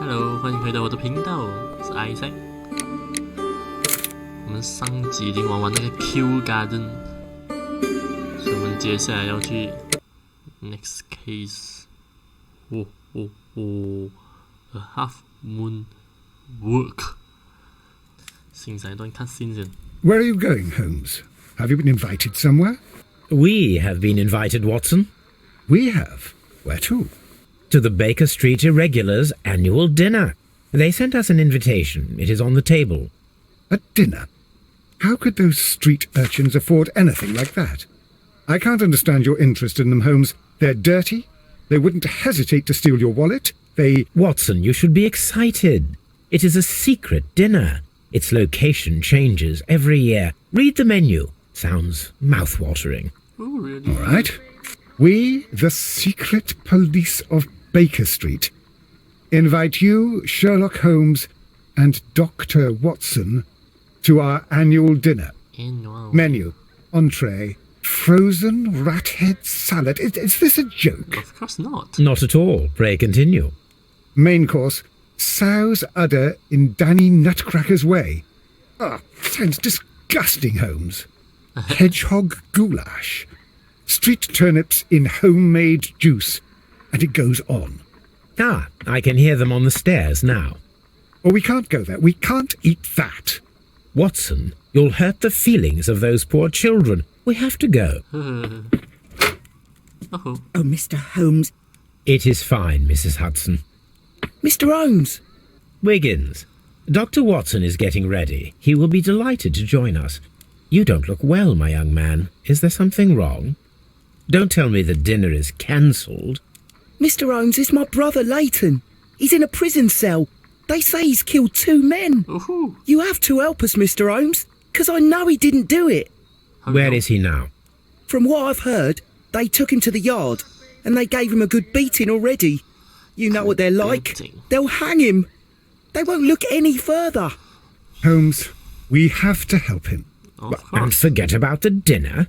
Hello， 欢迎回到我的频道，我是 Isaac。我们上集已经玩完那个 Q Garden， 所以我们接下来要去 next case。A half moon work。欣赏一段 cutscene先。Where are you going, Holmes? Have you been invited somewhere? We have been invited, Watson. We have. Where to? To the Baker Street Irregulars' annual dinner. They sent us an invitation. It is on the table. A dinner? How could those street urchins afford anything like that? I can't understand your interest in them, Holmes. They're dirty. They wouldn't hesitate to steal your wallet. Watson, you should be excited. It is a secret dinner. Its location changes every year. Read the menu. Sounds mouth-watering. Oh, really? All right. We, the secret police of Baker Street, invite you, Sherlock Holmes, and Dr. Watson to our annual dinner. Menu, entree, frozen rat head salad. Is this a joke? Of course not. Not at all. Pray continue. Main course, sow's udder in Danny Nutcracker's way. Sounds disgusting, Holmes. Hedgehog goulash. Street turnips in homemade juice. And it goes on. I can hear them on the stairs now. Oh, we can't go there. We can't eat that. Watson, you'll hurt the feelings of those poor children. We have to go. Oh, Mr. Holmes. It is fine, Mrs. Hudson. Mr. Holmes. Wiggins, Dr. Watson is getting ready. He will be delighted to join us. You don't look well, my young man. Is there something wrong? Don't tell me the dinner is cancelled. Mr. Holmes is my brother Leighton. He's in a prison cell. They say he's killed 2 men. Ooh. You have to help us, Mr. Holmes, because I know he didn't do it. Where is he now? From what I've heard, they took him to the yard and they gave him a good beating already. You know what they're like. They'll hang him. They won't look any further. Holmes, we have to help him. And forget about the dinner.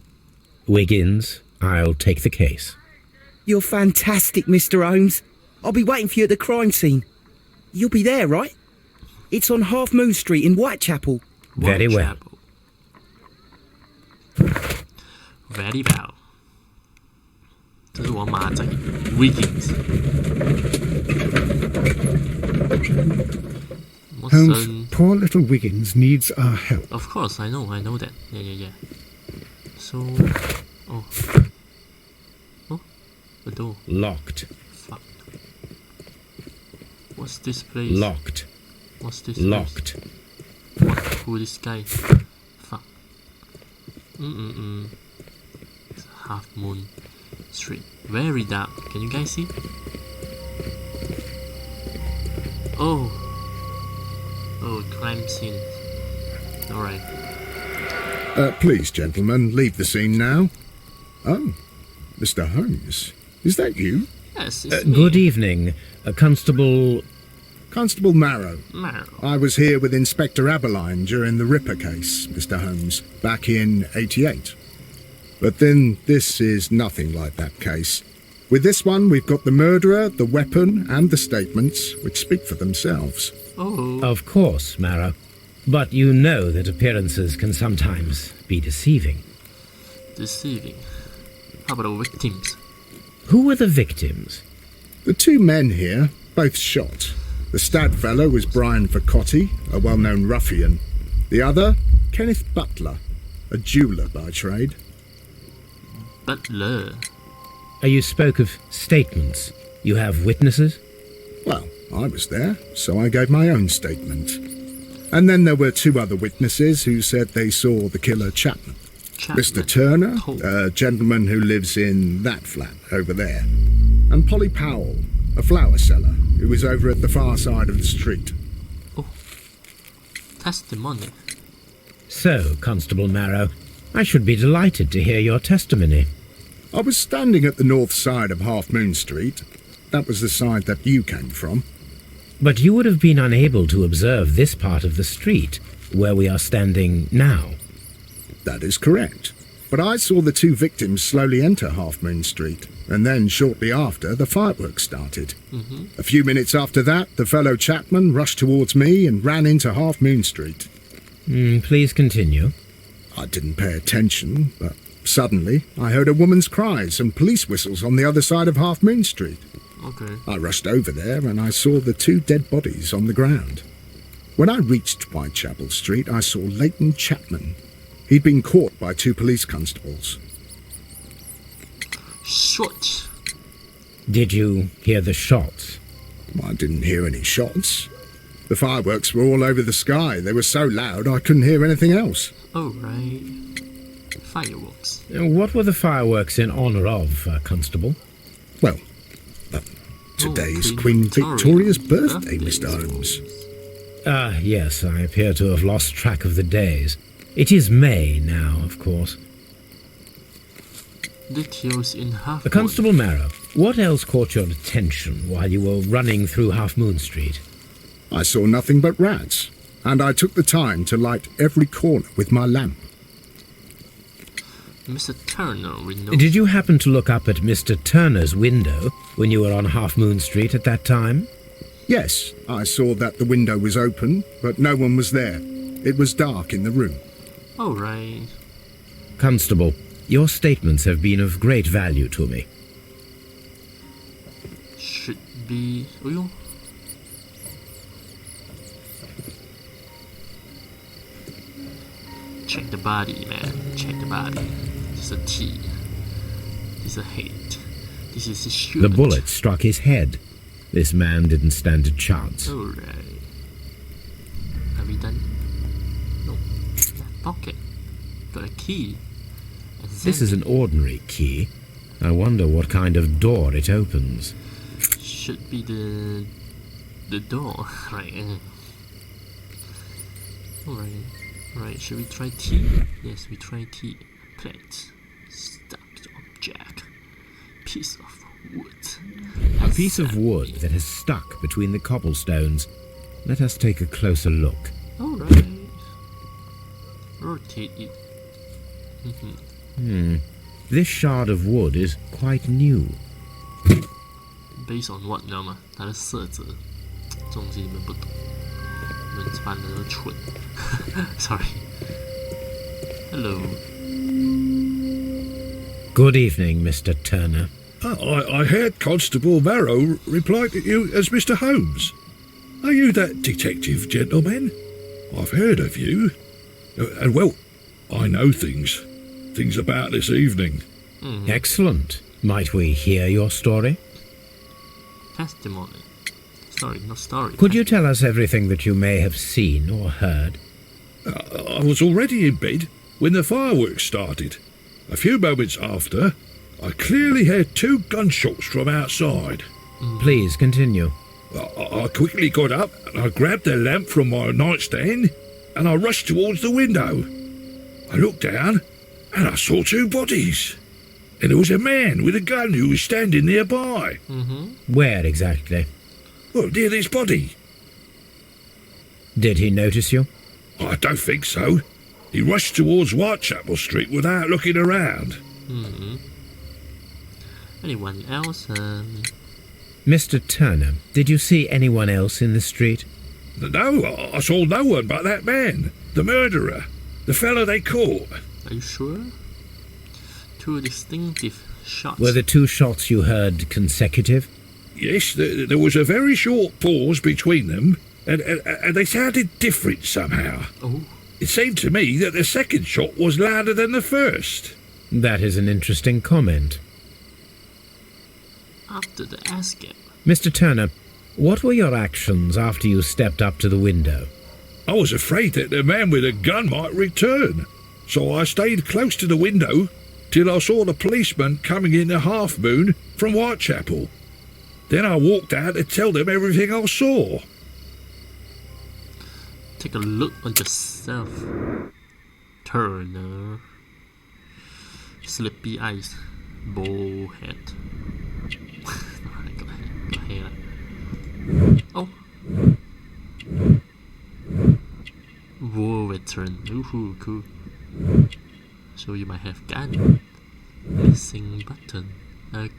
Wiggins, I'll take the case. You're fantastic, Mr. Holmes. I'll be waiting for you at the crime scene. You'll be there, right? It's on Half Moon Street in Whitechapel. Very well. Very well. 这是我马仔 Wiggins. Holmes, poor little Wiggins needs our help. Of course, I know that. Yeah. So, the door. Locked. Fuck. What's this place? Locked. What's this Locked. place? What? Who this guy? Fuck. It's Half Moon Street. Very dark. Can you guys see? Oh, crime scene. Alright. Please, gentlemen, leave the scene now. Oh, Mr. Holmes. Is that you? Yes, it's me. Good evening, Constable... Constable Marrow. Marrow. I was here with Inspector Aberline during the Ripper case, Mr. Holmes, back in '88. But then this is nothing like that case. With this one, we've got the murderer, the weapon, and the statements, which speak for themselves. Oh. Of course, Marrow. But you know that appearances can sometimes be deceiving. Deceiving. How about the victims? Who were the victims? The 2 men here, both shot. The stab fellow was Brian Vercotti, a well-known ruffian. The other, Kenneth Butler, a jeweller by trade. Butler. You spoke of statements. You have witnesses? Well, I was there, so I gave my own statement. And then there were 2 other witnesses who said they saw the killer Chapman. Mr. Turner, a gentleman who lives in that flat over there. And Polly Powell, a flower seller, who was over at the far side of the street. Oh. Testimony. So, Constable Marrow, I should be delighted to hear your testimony. I was standing at the north side of Half Moon Street. That was the side that you came from. But you would have been unable to observe this part of the street, where we are standing now. That is correct. But I saw the 2 victims slowly enter Half Moon Street. and then shortly after, the fireworks started. A few minutes after that, the fellow Chapman rushed towards me and ran into Half Moon Street. Please continue. I didn't pay attention, but suddenly I heard a woman's cries and police whistles on the other side of Half Moon Street. Okay. I rushed over there and I saw the 2 dead bodies on the ground. When I reached Whitechapel Street, I saw Leighton Chapman. He'd been caught by 2 police constables. Short. Did you hear the shots? I didn't hear any shots. The fireworks were all over the sky. They were so loud I couldn't hear anything else. Oh, right. Fireworks. What were the fireworks in honour of, Constable? Well, today's Queen Queen Victoria's birthday, Mr. Holmes. Yes, I appear to have lost track of the days. It is May now, of course. Details in Half Constable Marrow, what else caught your attention while you were running through Half Moon Street? I saw nothing but rats, and I took the time to light every corner with my lamp. Mr. Turner, we know. Did you happen to look up at Mr. Turner's window when you were on Half Moon Street at that time? Yes, I saw that the window was open, but no one was there. It was dark in the room. Oh, right. Constable, your statements have been of great value to me. Should be. Oh, yo. Check the body, man. Check the body. This is a T. This is a head. This is a shoot. The bullet struck his head. This man didn't stand a chance. Alright. Are we done? No. That pocket. Got a key. This is an ordinary key. I wonder what kind of door it opens. Should be the door. Right. Alright. Right, should we try tea? Yes, we try tea. Plate. Stacked object. Piece of wood. A piece of wood that has stuck between the cobblestones. Let us take a closer look. Alright. Rotate it. This shard of wood is quite new. Based on what 你知道吗？它的色泽，这种东西你们不懂，你们这班人都蠢。Sorry. Hello. Good evening, Mr. Turner. I heard Constable Marrow reply to you as Mr. Holmes. Are you that detective gentleman? I've heard of you. And well, I know things about this evening. Excellent. Might we hear your story? Testimony. Sorry, not story. Could you tell us everything that you may have seen or heard? I was already in bed when the fireworks started. A few moments after, I clearly heard 2 gunshots from outside. Please continue. I quickly got up and I grabbed the lamp from my nightstand and I rushed towards the window. I looked down and I saw 2 bodies. And there was a man with a gun who was standing nearby. Where exactly? Well, near this body. Did he notice you? I don't think so. He rushed towards Whitechapel Street without looking around. Anyone else? Mr. Turner, did you see anyone else in the street? No, I saw no one but that man, the murderer, the fellow they caught. Are you sure? 2 distinctive shots. Were the 2 shots you heard consecutive? Yes, there was a very short pause between them, and they sounded different somehow. Oh. It seemed to me that the second shot was louder than the first. That is an interesting comment. After the escape. Mr. Turner, what were your actions after you stepped up to the window? I was afraid that the man with a gun might return, so I stayed close to the window till I saw the policeman coming in the Half Moon from Whitechapel. Then I walked out to tell them everything I saw. Take a look on yourself, Turner. Sleepy eyes, bald head. got hair. Oh. War veteran. Ooh, cool. So you might have gun. Missing button.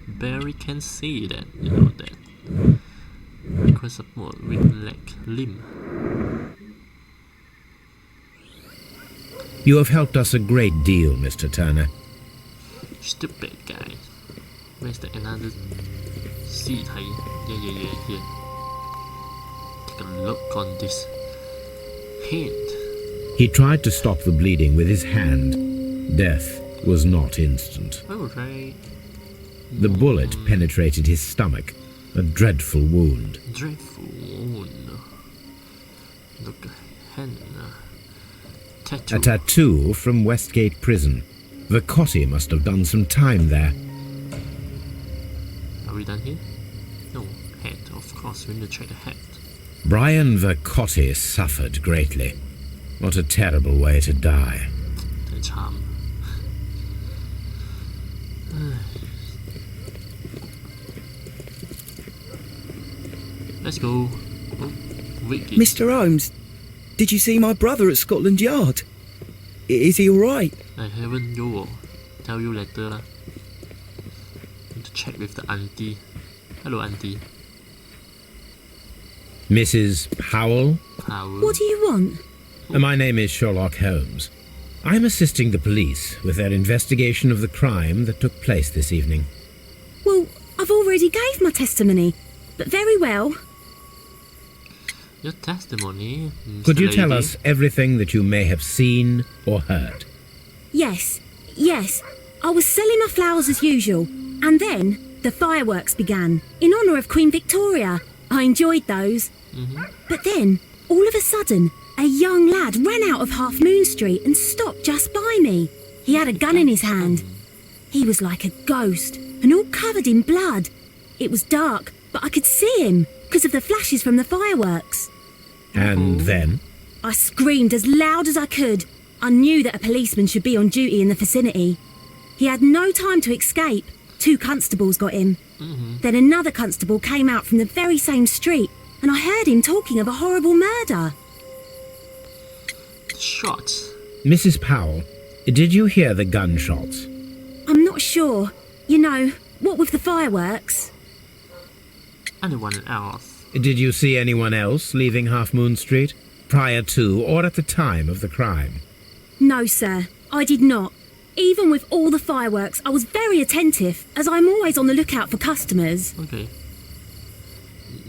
barely can see that, you know that. Because of what with leg limb. You have helped us a great deal, Mr. Turner. Stupid guy. Where's the another seat? Yeah, here. Take a look on this hand. He tried to stop the bleeding with his hand. Death was not instant. Alright. The bullet penetrated his stomach, a dreadful wound. Dreadful wound. Look, hand. Tattoo. A tattoo from Westgate Prison. Vercotti must have done some time there. Are we done here? No, head. Of course, we need to check the head. Brian Vercotti suffered greatly. What a terrible way to die. The charm. Let's go. Oh, Vicky. Mr. Holmes, did you see my brother at Scotland Yard? Is he alright? I haven't go. Tell you later lah. Need to check with the auntie. Hello, auntie. Mrs. Powell? How? What do you want? My name is Sherlock Holmes. I'm assisting the police with their investigation of the crime that took place this evening. Well, I've already gave my testimony, but very well. Your testimony. Could you Mr. tell Lady? us everything that you may have seen or heard? Yes. I was selling my flowers as usual, and then the fireworks began, in honour of Queen Victoria. I enjoyed those. But then, all of a sudden, a young lad ran out of Half Moon Street and stopped just by me. He had a gun in his hand. He was like a ghost, and all covered in blood. It was dark, but I could see him, because of the flashes from the fireworks. And then? I screamed as loud as I could. I knew that a policeman should be on duty in the vicinity. He had no time to escape. 2 constables got him. Then another constable came out from the very same street, and I heard him talking of a horrible murder. Shots. Mrs. Powell, did you hear the gunshots? I'm not sure. You know, what with the fireworks? Anyone else? Did you see anyone else leaving Half Moon Street, prior to or at the time of the crime? No, sir, I did not. Even with all the fireworks, I was very attentive, as I'm always on the lookout for customers. Okay.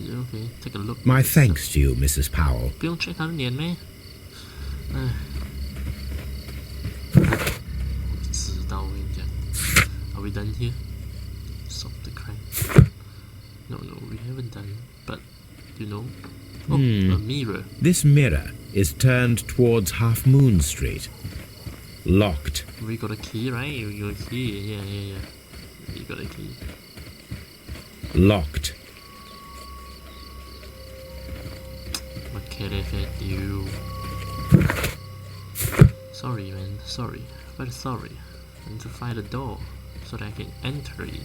Okay, take a look. My thanks to you, Mrs. Powell. 不用 check 他的脸咩？哎，知道我跟你讲。Are we done here? Stop the crime. No, we haven't done. But you know, a mirror. This mirror is turned towards Half Moon Street. Locked. We got a key, right? You got a key. Yeah. You got a key. Locked. What can I fit you? Sorry, man. Sorry. Very sorry. I need to find a door so that I can enter it.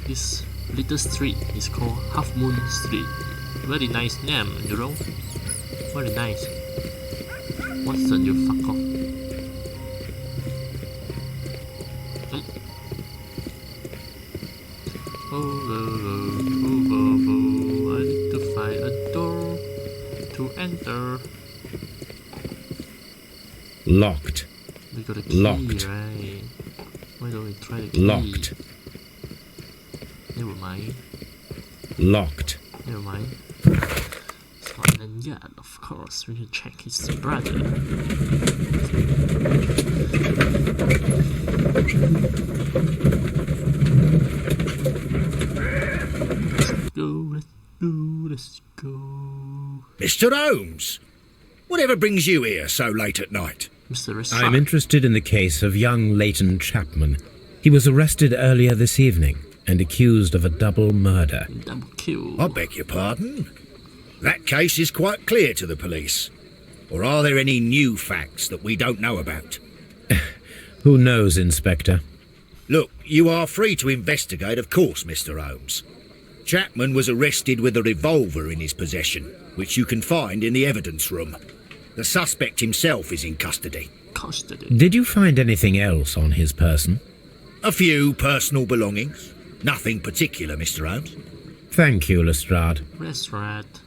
This little street is called Half Moon Street. Very nice name, you know? Very nice. Watson, you fuck off. I need to find a door to enter. Locked. We got a key, Locked. right? Why don't we try the key? Locked. Never mind. Locked. Never mind. Scotland Yard, of course. We should check his brother. Let's go. Mr. Holmes, whatever brings you here so late at night? Mr. I'm interested in the case of young Leighton Chapman. He was arrested earlier this evening and accused of a double murder. Double kill. I beg your pardon? That case is quite clear to the police. Or are there any new facts that we don't know about? Who knows, Inspector? Look, you are free to investigate, of course, Mr. Holmes. Chapman was arrested with a revolver in his possession, which you can find in the evidence room. The suspect himself is in custody. Custody. Did you find anything else on his person? A few personal belongings. Nothing particular, Mr. Holmes. Thank you, Lestrade. Restaurant.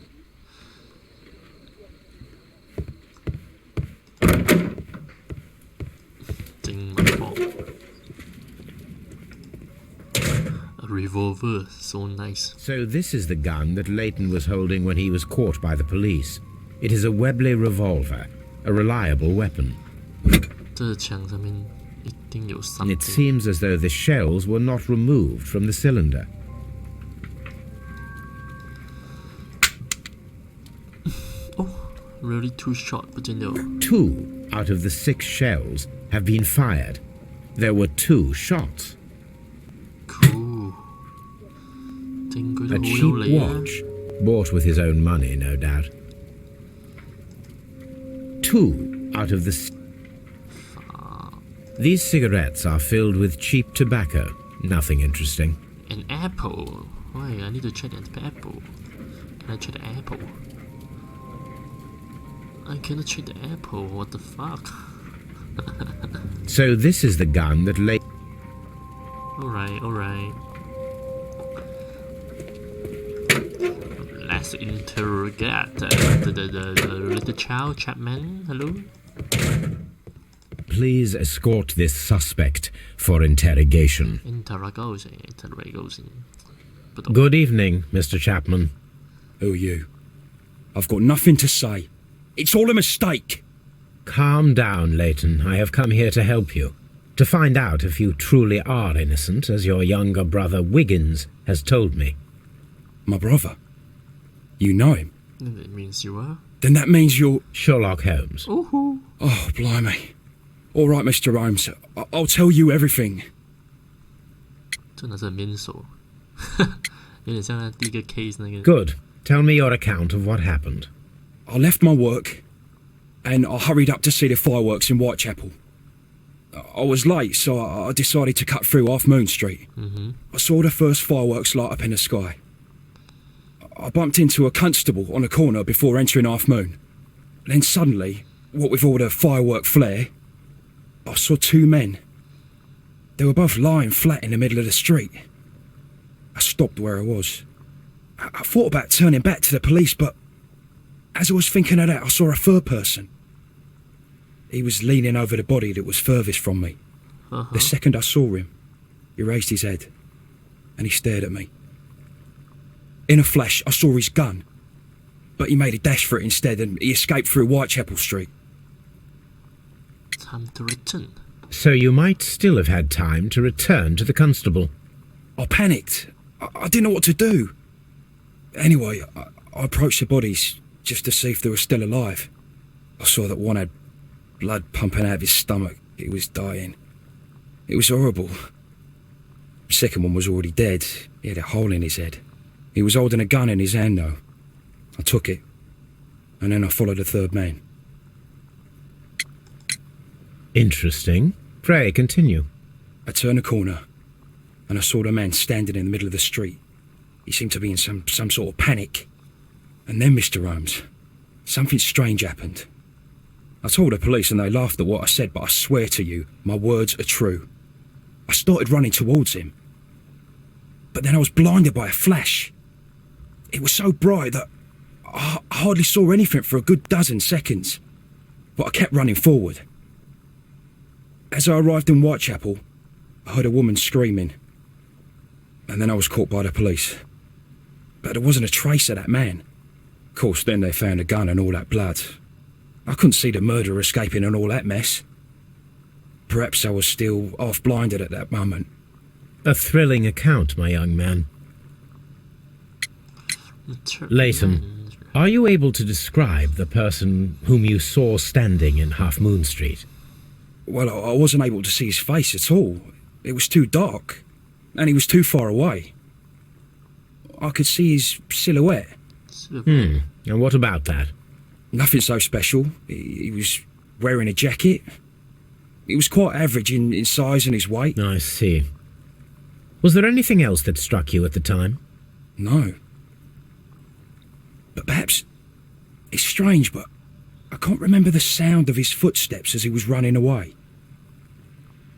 A revolver, so nice. So this is the gun that Leighton was holding when he was caught by the police. It is a Webley revolver, a reliable weapon. 这枪上面一定有 And it something. seems as though the shells were not removed from the cylinder. Oh, really too short, 不见得有 2 out of the 6 shells have been fired. There were 2 shots. cool. 整佢 A 都好 cheap 有理啊 watch, bought with his own money, no doubt. 2 out of the... These cigarettes are filled with cheap tobacco. Nothing interesting. An apple. Why? I need to check the apple. Can I check the apple? I cannot check the apple. What the fuck? So this is the gun that Leighton... Alright, alright. Let's interrogate the little child, Chapman. Hello? Please escort this suspect for interrogation. Interrogation. Good evening, Mr. Chapman. Who are you? I've got nothing to say. It's all a mistake. Calm down, Leighton. I have come here to help you. To find out if you truly are innocent, as your younger brother Wiggins has told me. My brother? You know him? That means you are. Then that means you're... Sherlock Holmes. Ooh. Oh, blimey. All right, Mr. Holmes. I'll tell you everything. 真的是很面熟，有点像他第一个 case 那个。 Good. Tell me your account of what happened. I left my work and I hurried up to see the fireworks in Whitechapel. I was late, so I decided to cut through Half Moon Street. I saw the first fireworks light up in the sky. I bumped into a constable on a corner before entering Half Moon. Then suddenly, what with all the firework flare, I saw 2 men. They were both lying flat in the middle of the street. I stopped where I was. I thought about turning back to the police, but as I was thinking of that, I saw a third person. He was leaning over the body that was furthest from me. The second I saw him, he raised his head and he stared at me. In a flash, I saw his gun, but he made a dash for it instead and he escaped through Whitechapel Street. Time to return. So you might still have had time to return to the constable. I panicked. I didn't know what to do. Anyway, I approached the bodies just to see if they were still alive. I saw that one had blood pumping out of his stomach. He was dying. It was horrible. The second one was already dead. He had a hole in his head. He was holding a gun in his hand though. I took it, and then I followed the third man. Interesting. Pray, continue. I turned a corner, and I saw the man standing in the middle of the street. He seemed to be in some sort of panic. And then, Mr. Holmes, something strange happened. I told the police and they laughed at what I said, but I swear to you, my words are true. I started running towards him. But then I was blinded by a flash. It was so bright that I hardly saw anything for a good dozen seconds. But I kept running forward. As I arrived in Whitechapel, I heard a woman screaming. And then I was caught by the police. But there wasn't a trace of that man. Of course, then they found a gun and all that blood. I couldn't see the murderer escaping and all that mess. Perhaps I was still half-blinded at that moment. A thrilling account, my young man. Leighton, are you able to describe the person whom you saw standing in Half Moon Street? Well, I wasn't able to see his face at all. It was too dark, and he was too far away. I could see his silhouette. And what about that? Nothing so special. He was wearing a jacket. He was quite average in size and his weight. I see. Was there anything else that struck you at the time? No. But perhaps it's strange, but I can't remember the sound of his footsteps as he was running away.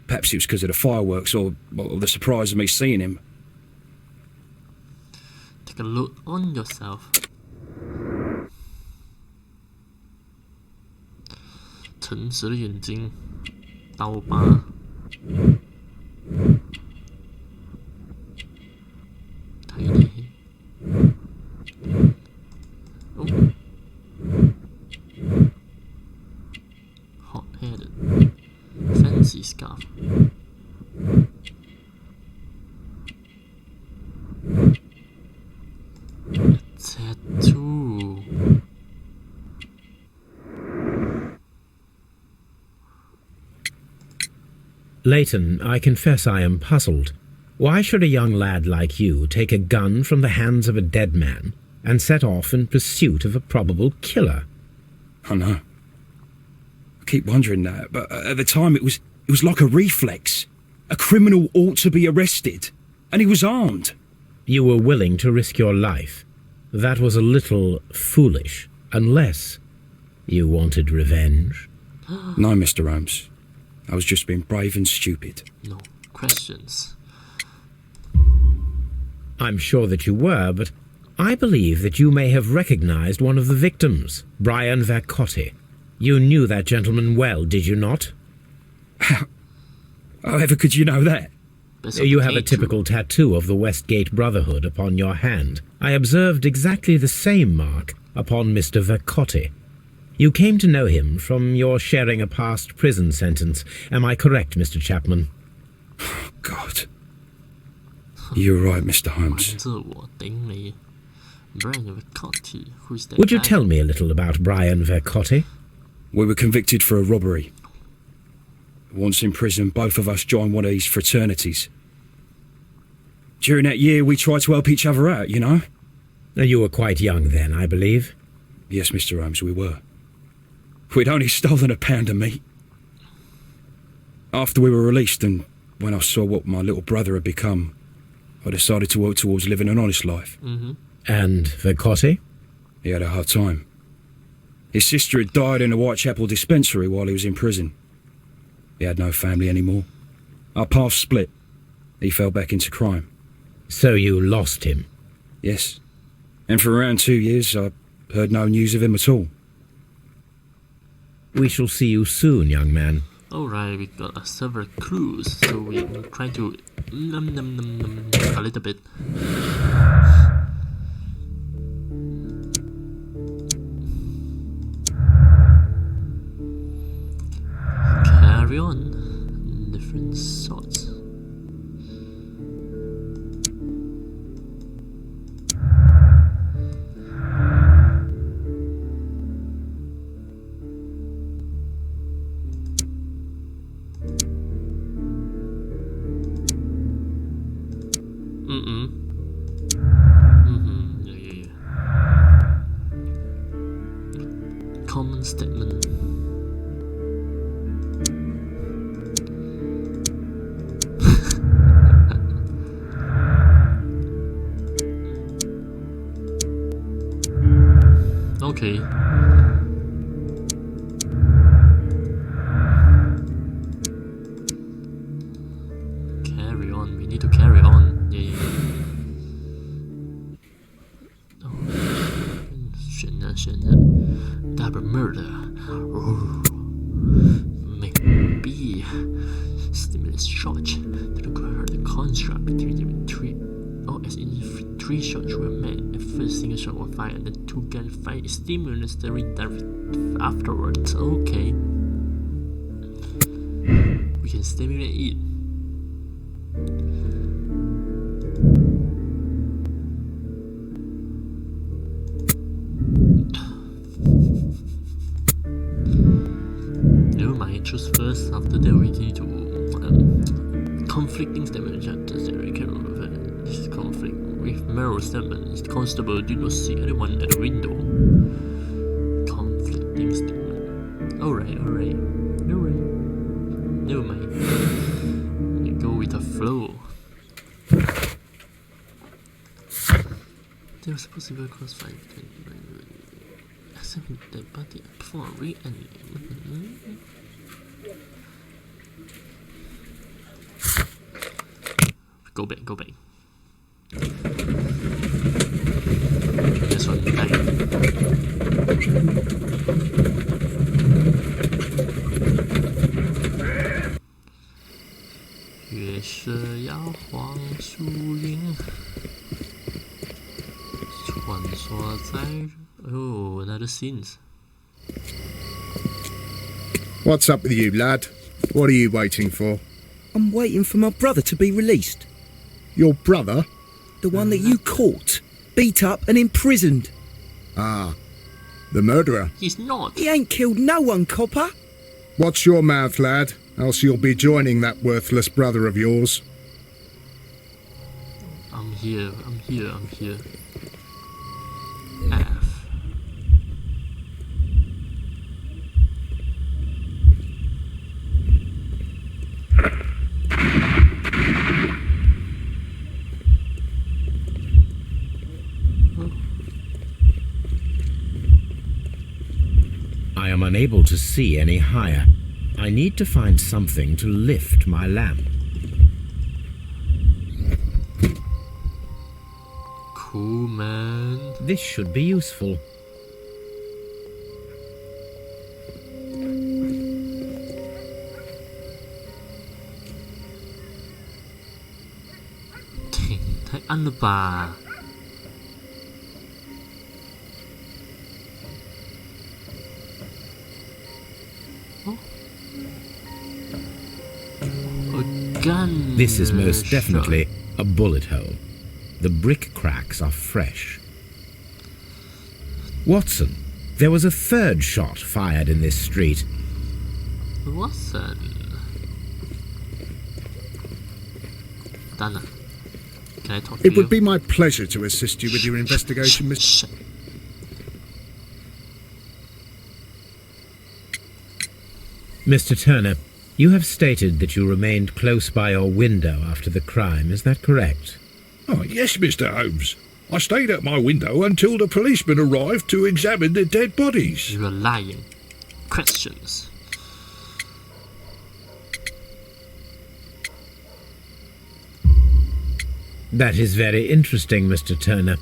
Perhaps it was because of the fireworks or the surprise of me seeing him. Take a look on yourself. 诚实的眼睛，刀疤。Tiny. Oh. Hot-headed. Fancy scarf. A tattoo. Leighton, I confess I am puzzled. Why should a young lad like you take a gun from the hands of a dead man and set off in pursuit of a probable killer? I know. I keep wondering that, but at the time it was like a reflex. A criminal ought to be arrested, and he was armed. You were willing to risk your life. That was a little foolish, unless you wanted revenge. No, Mr. Holmes. I was just being brave and stupid. No questions. I'm sure that you were, but I believe that you may have recognized one of the victims, Brian Vercotti. You knew that gentleman well, did you not? However could you know that? You have a typical tattoo of the Westgate Brotherhood upon your hand. I observed exactly the same mark upon Mr. Vercotti. You came to know him from your sharing a past prison sentence. Am I correct, Mr. Chapman? Oh, God. You're right, Mr. Holmes. Would you tell me a little about Brian Vercotti? We were convicted for a robbery. Once in prison, both of us joined one of these fraternities. During that year, we tried to help each other out, you know? You were quite young then, I believe. Yes, Mr. Holmes, we were. We'd only stolen a pound of meat. After we were released, and when I saw what my little brother had become, I decided to work towards living an honest life. And Vercotti? He had a hard time. His sister had died in a Whitechapel dispensary while he was in prison. He had no family anymore. Our paths split. He fell back into crime. So you lost him? Yes. And for around 2 years, I heard no news of him at all. We shall see you soon, young man. Alright, we got several clues, so we will try to a little bit. Carry on. Different sorts. Yeah. Common statement. Okay. Carry on. We need to carry on. Yeah. Double murder. Maybe stimulus charge to require the construct between three. Oh, as in three shots were made. The first single shot was fired, and the two gunfire stimulus the redirect afterwards. Okay. We can stimulate it. Never mind, choose first. After that, we need to conflicting statements. This conflict with Meryl's statement. The constable did not see anyone at the window. Conflicting statement. Alright. Never mind. You go with the flow. There was supposed to be a crossfire. Assuming that body before re-entry. Go back. This one back. 月色摇晃树林，穿梭在Oh, another scenes. What's up with you, lad? What are you waiting for? I'm waiting for my brother to be released. Your brother? The one that you caught, beat up and imprisoned. Ah, the murderer. He's not. He ain't killed no one, copper. Watch your mouth, lad, else you'll be joining that worthless brother of yours. I'm here. F. I am unable to see any higher. I need to find something to lift my lamp. Cool, man. This should be useful. Thái ăn bà. Gun. This is most definitely a bullet hole. The brick cracks are fresh. Watson, there was a third shot fired in this street. Watson. Dana, can I talk to you? It would be my pleasure to assist you with your investigation, Mr. Shh. Mr. Turner, you have stated that you remained close by your window after the crime. Is that correct? Oh, yes, Mr. Holmes. I stayed at my window until the policeman arrived to examine the dead bodies. You are lying. Questions. That is very interesting, Mr. Turner.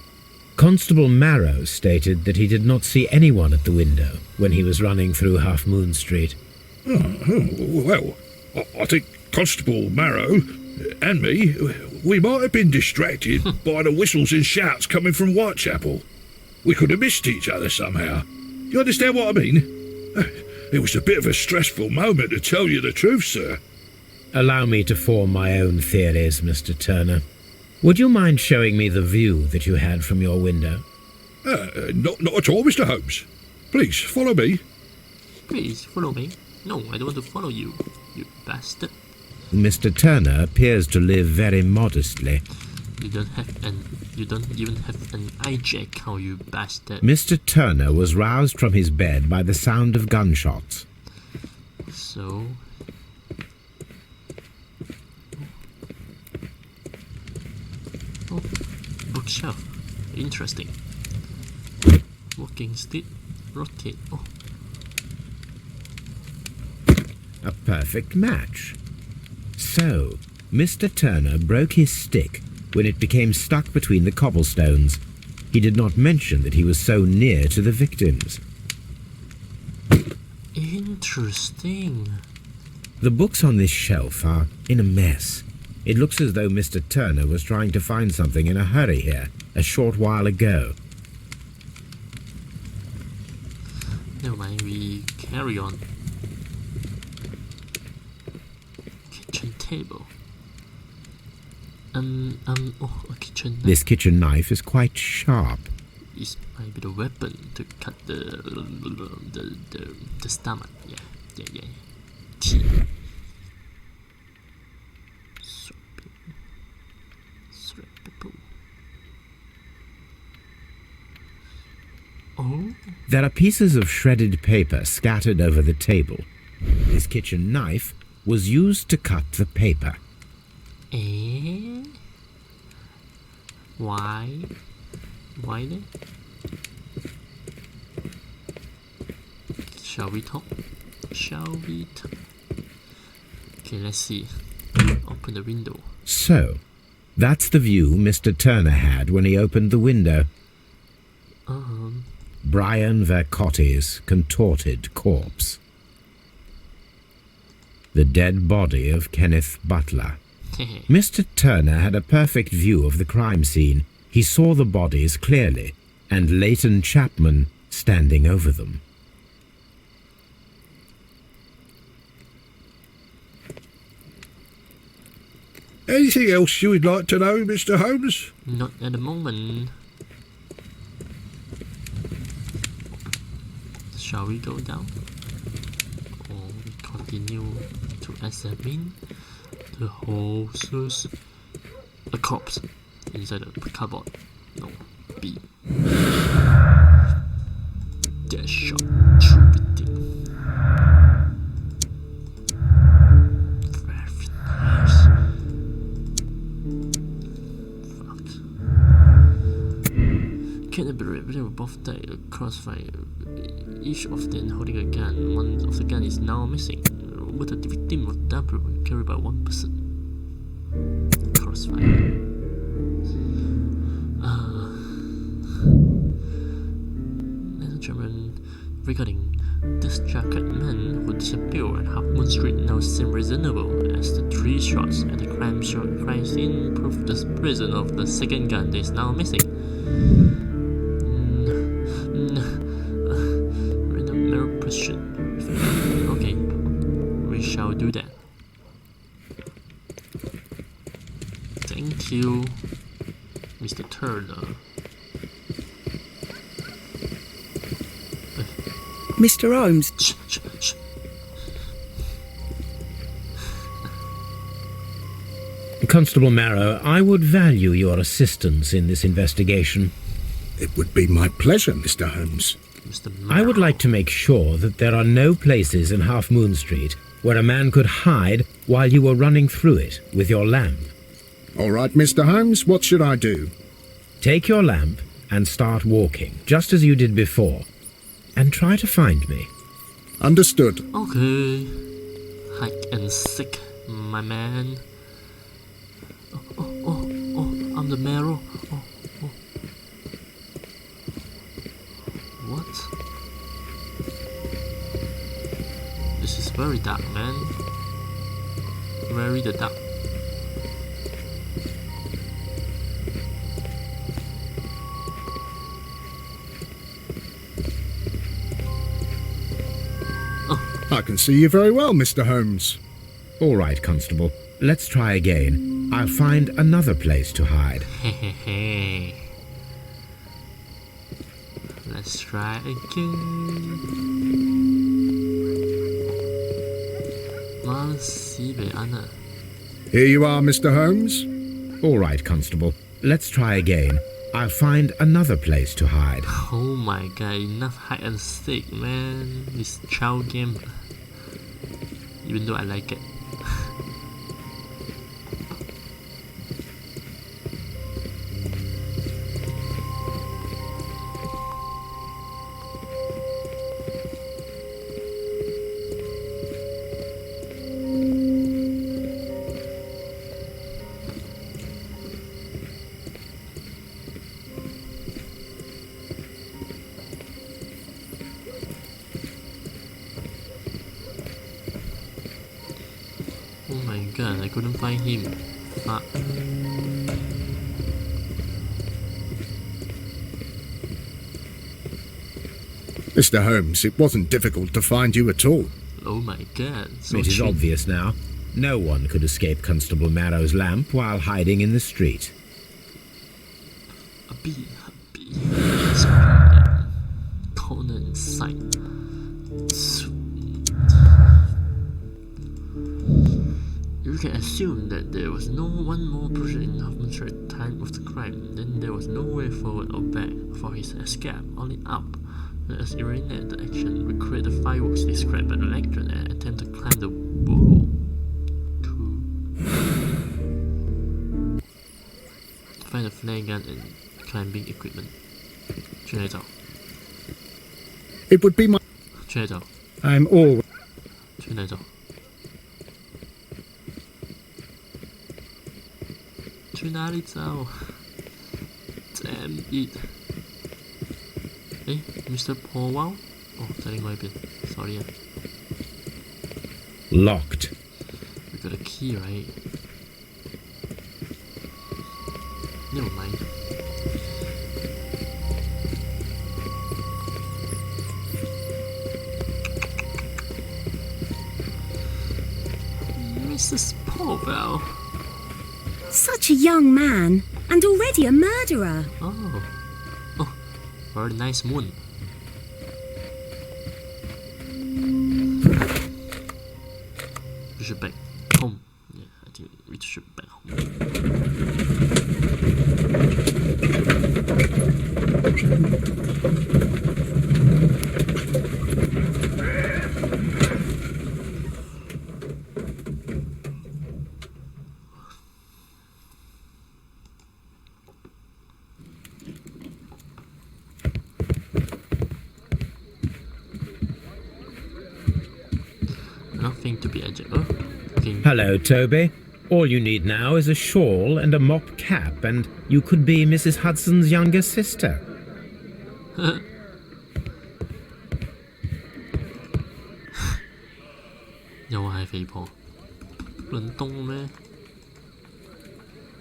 Constable Marrow stated that he did not see anyone at the window when he was running through Half Moon Street. Well, I think Constable Marrow and me, we might have been distracted by the whistles and shouts coming from Whitechapel. We could have missed each other somehow. You understand what I mean? It was a bit of a stressful moment, to tell you the truth, sir. Allow me to form my own theories, Mr. Turner. Would you mind showing me the view that you had from your window? Not at all, Mr. Holmes. Please, follow me. Please follow me. No, I don't want to follow you, you bastard. Mr. Turner appears to live very modestly. You don't even have an eye jack, how you bastard. Mr. Turner was roused from his bed by the sound of gunshots. So... Oh, bookshelf. Interesting. Walking stick. Rotate. Oh. A perfect match. So, Mr. Turner broke his stick when it became stuck between the cobblestones. He did not mention that he was so near to the victims. Interesting. The books on this shelf are in a mess. It looks as though Mr. Turner was trying to find something in a hurry here a short while ago. Never mind, we carry on. Kitchen table. Oh, a kitchen knife. This kitchen knife is quite sharp. This might be the weapon to cut the stomach. Yeah. Tea. Oh. There are pieces of shredded paper scattered over the table. This kitchen knife was used to cut the paper. Eh? Why? Why then? Shall we talk? Okay, let's see. Open the window. So, That's the view Mr. Turner had when he opened the window. Brian Vercotti's contorted corpse. The dead body of Kenneth Butler. Mr. Turner had a perfect view of the crime scene. He saw the bodies clearly, and Leighton Chapman standing over them. Anything else you would like to know, Mr. Holmes? Not at the moment. Shall we go down? Or we continue to examine the horses? A corpse inside a cupboard. No. B. Dead shot. True beating. Very nice. Fuck. Can't believe they were both died in a crossfire. Each of them holding a gun. One of the gun is now missing. With the victim was double carried by one person. Crossfire. Ladies and gentlemen, regarding this jacket man who disappeared at Half Moon Street now seem reasonable, as the 3 shots at the crime scene prove the presence of the second gun that is now missing. Random mirror question. Okay, we shall do that. Thank you, Mr. Turner. Mr. Holmes, Shh. Constable Marrow, I would value your assistance in this investigation. It would be my pleasure, Mr. Holmes. Mr. I would like to make sure that there are no places in Half Moon Street where a man could hide while you were running through it with your lamp. All right, Mr. Holmes, what should I do? Take your lamp and start walking, just as you did before, and try to find me. Understood. Okay. Hide and seek, my man. Oh, I'm the marrow. Oh. What? This is very dark, man. Very the dark. I can see you very well, Mr. Holmes. All right, Constable. Let's try again. I'll find another place to hide. Hehehe. Let's try again.媽屎鼻眼啊 Here you are, Mr. Holmes. All right, Constable. Let's try again. I'll find another place to hide. Oh my god, enough hide and seek, man. This child game. Even though I like it. Oh my god, I couldn't find him. Fuck. Mr. Holmes, it wasn't difficult to find you at all. Oh my god, so It is cheap. obvious now. No one could escape Constable Marrow's lamp while hiding in the street. A bee. Corner in sight. You can assume that there was no one more person in Hoffman Street at the time of the crime. Then there was no way forward or back for his escape, only up. As Irene, the action recreate the fireworks described by the lecturer and attempt to climb the wall. To find a flare gun and climbing equipment. 去哪里找？ It would be my... 去哪里找？ I'm all... 去哪里找？去去哪里找 ？Damn it！ 哎 ，Mr. Powell， 哦，在另外一边 ，sorry 啊。Locked. We got a key, right? Never mind. Mrs. Powell. Such a young man, and already a murderer. Oh, very nice moon. We should back home. Yeah, I think we should back home. Nothing to be adjusted. Okay. Hello, Toby. All you need now is a shawl and a mop cap, and you could be Mrs. Hudson's younger sister. 又係肥婆，輪凍咩？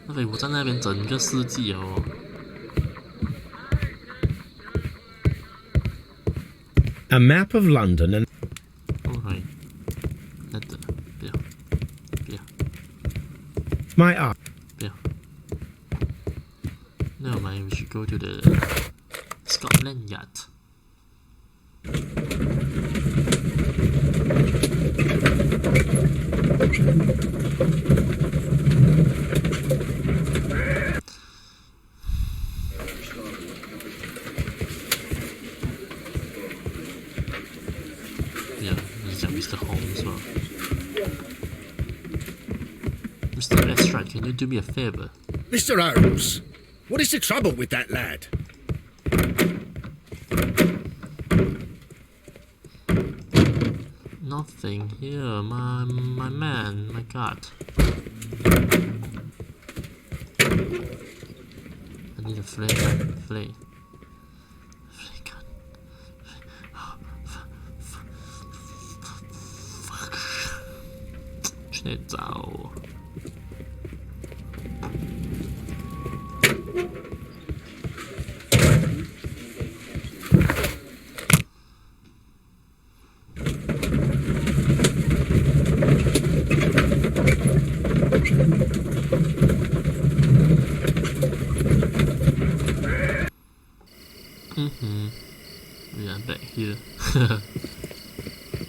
那肥婆站在那邊整個世紀哦。A map of London and... Alright. 那的，不要，不要， My art. 不要。Never mind, we should go to the Scotland Yard. Yeah, 你讲 Mr. Holmes 吗 Mr. Lestrade, can you do me a favor? Mr. Holmes, what is the trouble with that lad? Nothing here, my man, my god. I need a flare. Flare gun. Fuck. 去哪里找？We are back here.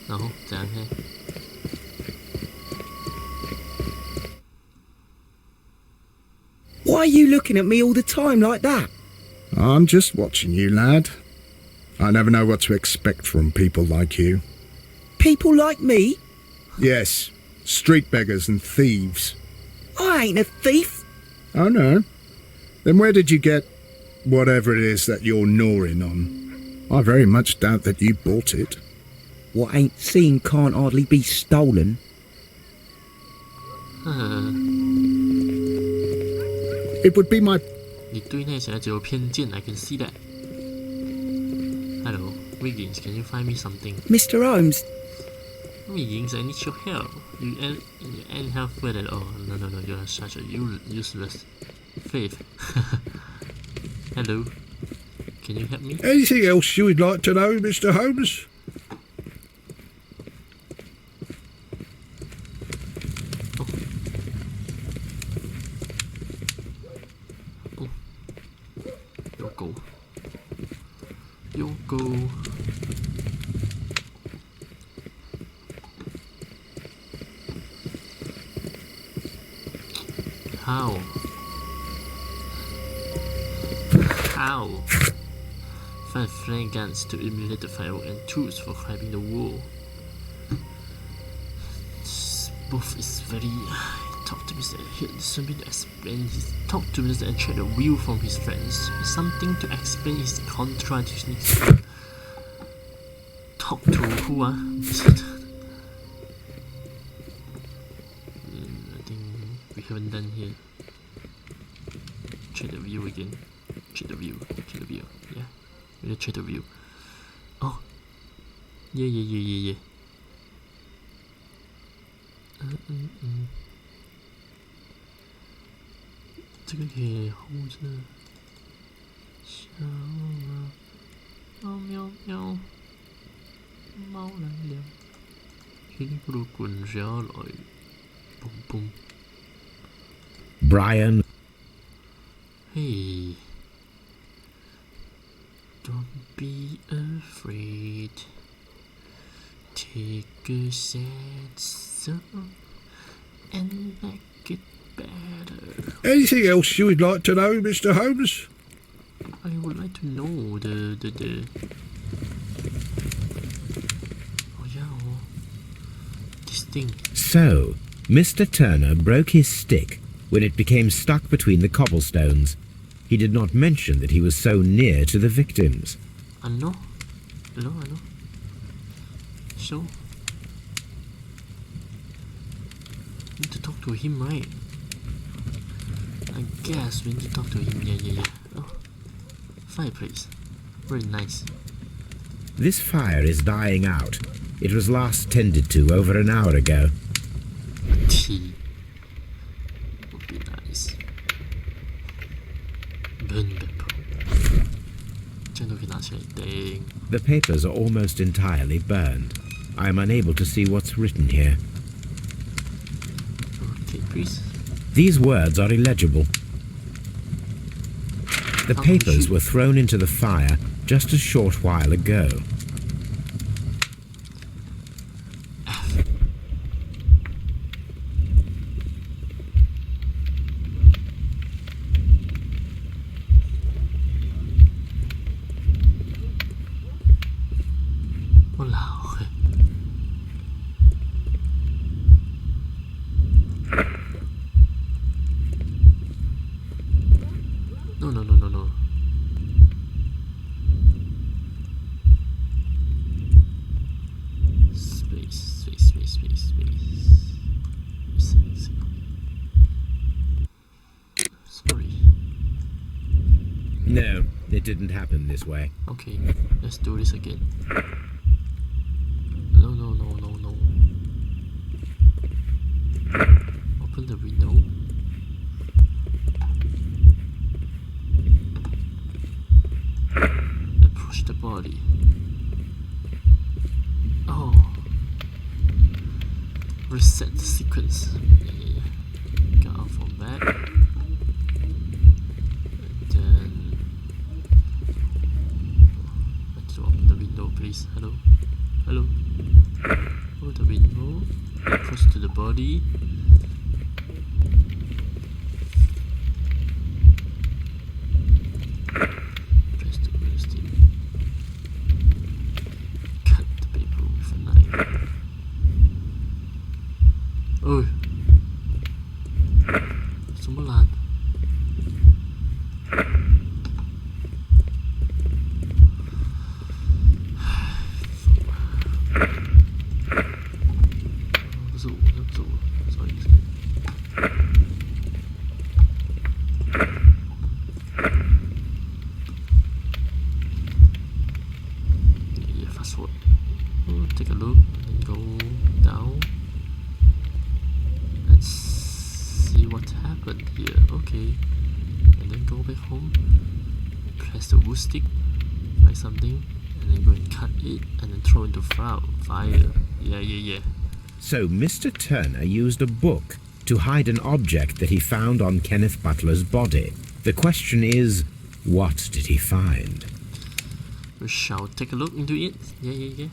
然后怎样呢？ Why are you looking at me all the time like that? I'm just watching you, lad. I never know what to expect from people like you. People like me? Yes, street beggars and thieves. I ain't a thief. Oh no? Then where did you get whatever it is that you're gnawing on? I very much doubt that you bought it. What ain't seen can't hardly be stolen. It would be my... 你对那小孩子有偏见 I can see that. Hello, Wiggins, can you find me something? Mr. Holmes, Wiggins, I need your help. You ain't help with it. Oh, no, you are such a useless faith. Hello, can you help me? Anything else you would like to know, Mr. Holmes? You go. How? Find flame guns to emulate the firework and tools for climbing the wall. This both is very... Talk to Mr. Something to explain his... Talk to Mr. and check the view from his friends. Something to explain his contradictions. Talk to who, I think we haven't done here. view again. Check the view. Yeah. Let's check the view. Oh. Yeah. 这个也hold着小马，猫喵喵，猫来了，轻步地滚下来，boom boom。Brian. Hey, don't be afraid. Take a sad song and make it better. Anything else you would like to know, Mr. Holmes? I would like to know the. Oh yeah, this thing. So, Mr. Turner broke his stick when it became stuck between the cobblestones. He did not mention that he was so near to the victims. I know. So, need to talk to him, right? I guess we need to talk to him. Yeah. Oh, fireplace. Very nice. This fire is dying out. It was last tended to over an hour ago. Tea would be nice. Burn pepper. 这样都可以拿起来叮。 The papers are almost entirely burned. I am unable to see what's written here. Okay, please. These words are illegible. The papers were thrown into the fire just a short while ago. No. Space. Sorry. No, it didn't happen this way. Okay, let's do this again. No. Open the window. Approach the body. Oh. Reset the sequence. Yeah. Get out from that. And then let's open the window, please. Hello. Open the window. Approach to the body. Press the wheel stick. Cut the paper with a knife. Ôi. Sao mất làn? Nó rủ. Sorry. Yeah, fast forward. Take a look and go down. Let's see what happened here. Okay. And then go back home. Press the wood stick. Find something. And then go and cut it. And then throw into fire. Yeah. So Mr. Turner used a book to hide an object that he found on Kenneth Butler's body. The question is, what did he find? We shall take a look into it. Yeah.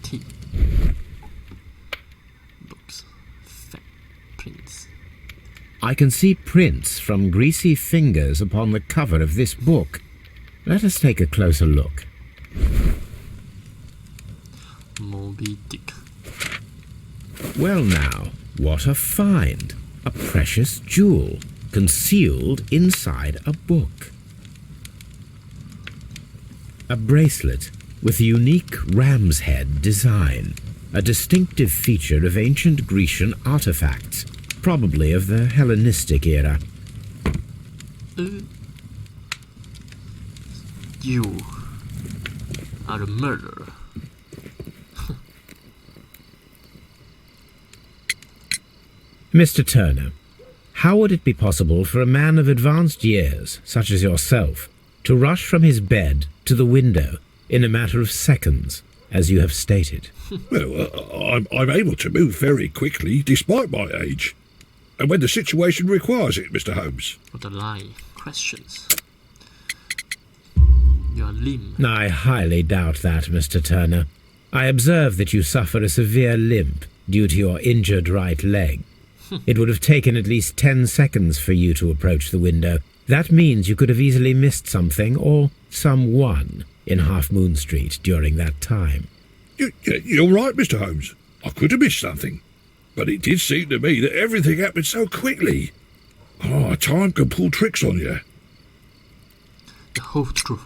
T. Books. Fat prints. I can see prints from greasy fingers upon the cover of this book. Let us take a closer look. Moby Dick. Well now, what a find! A precious jewel, concealed inside a book. A bracelet with a unique ram's head design, a distinctive feature of ancient Grecian artifacts, probably of the Hellenistic era. You are a murderer. Mr. Turner, how would it be possible for a man of advanced years, such as yourself, to rush from his bed to the window in a matter of seconds, as you have stated? Well, I'm able to move very quickly, despite my age. And when the situation requires it, Mr. Holmes. What a lie. Questions. Your limb. I highly doubt that, Mr. Turner. I observe that you suffer a severe limp due to your injured right leg. It would have taken at least 10 seconds for you to approach the window. That means you could have easily missed something or someone in Half Moon Street during that time. You're right, Mr. Holmes. I could have missed something. But it did seem to me that everything happened so quickly. Oh, time can pull tricks on you. The whole truth.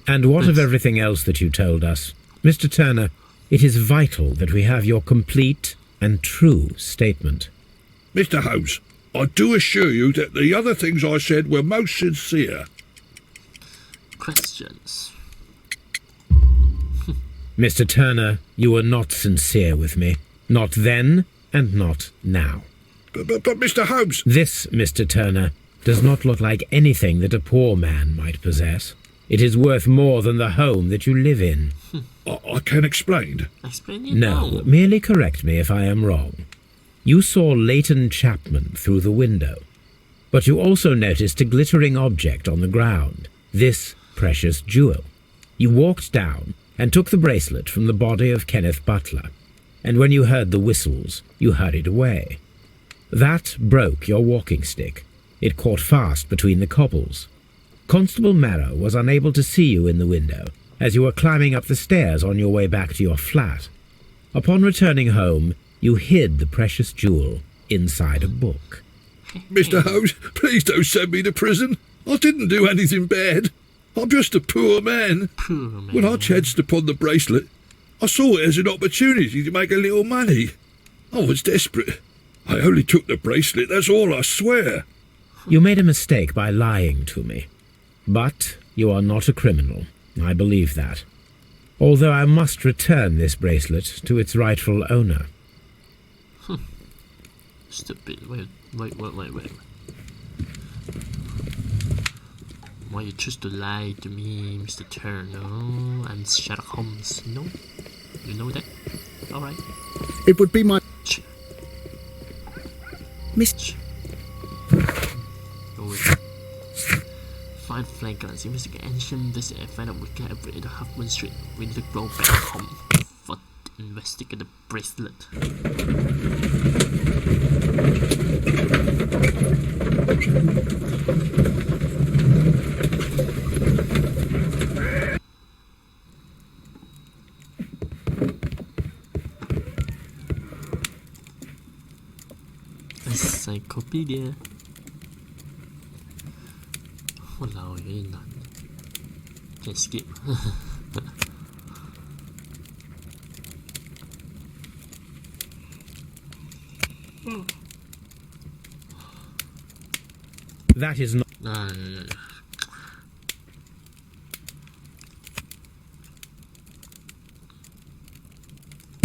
And what of everything else that you told us? Mr. Turner, it is vital that we have your complete and true statement. Mr. Holmes, I do assure you that the other things I said were most sincere. Questions. Mr. Turner, you were not sincere with me. Not then, and not now. But Mr. Holmes... This, Mr. Turner, does not look like anything that a poor man might possess. It is worth more than the home that you live in. I can explain. Explain it No, now. merely correct me if I am wrong. You saw Leighton Chapman through the window, but you also noticed a glittering object on the ground, this precious jewel. You walked down and took the bracelet from the body of Kenneth Butler, and when you heard the whistles, you hurried away. That broke your walking stick. It caught fast between the cobbles. Constable Marrow was unable to see you in the window as you were climbing up the stairs on your way back to your flat. Upon returning home, you hid the precious jewel inside a book. Mr. Holmes, please don't send me to prison. I didn't do anything bad. I'm just a poor man. Poor man. When I chanced upon the bracelet, I saw it as an opportunity to make a little money. I was desperate. I only took the bracelet, that's all, I swear. You made a mistake by lying to me. But you are not a criminal. I believe that. Although I must return this bracelet to its rightful owner. Stupid. Wait. Why you choose to lie to me, Mr. Turner? I'm Sherlock Holmes. No? You know that? Alright. It would be my... Miss... Find flagrants, investigate ancient visit and find out what can every to Half Moon Street. We need to go back home for investigate the bracelet. Encyclopedia. Walao, yun na. Can skip. That is not...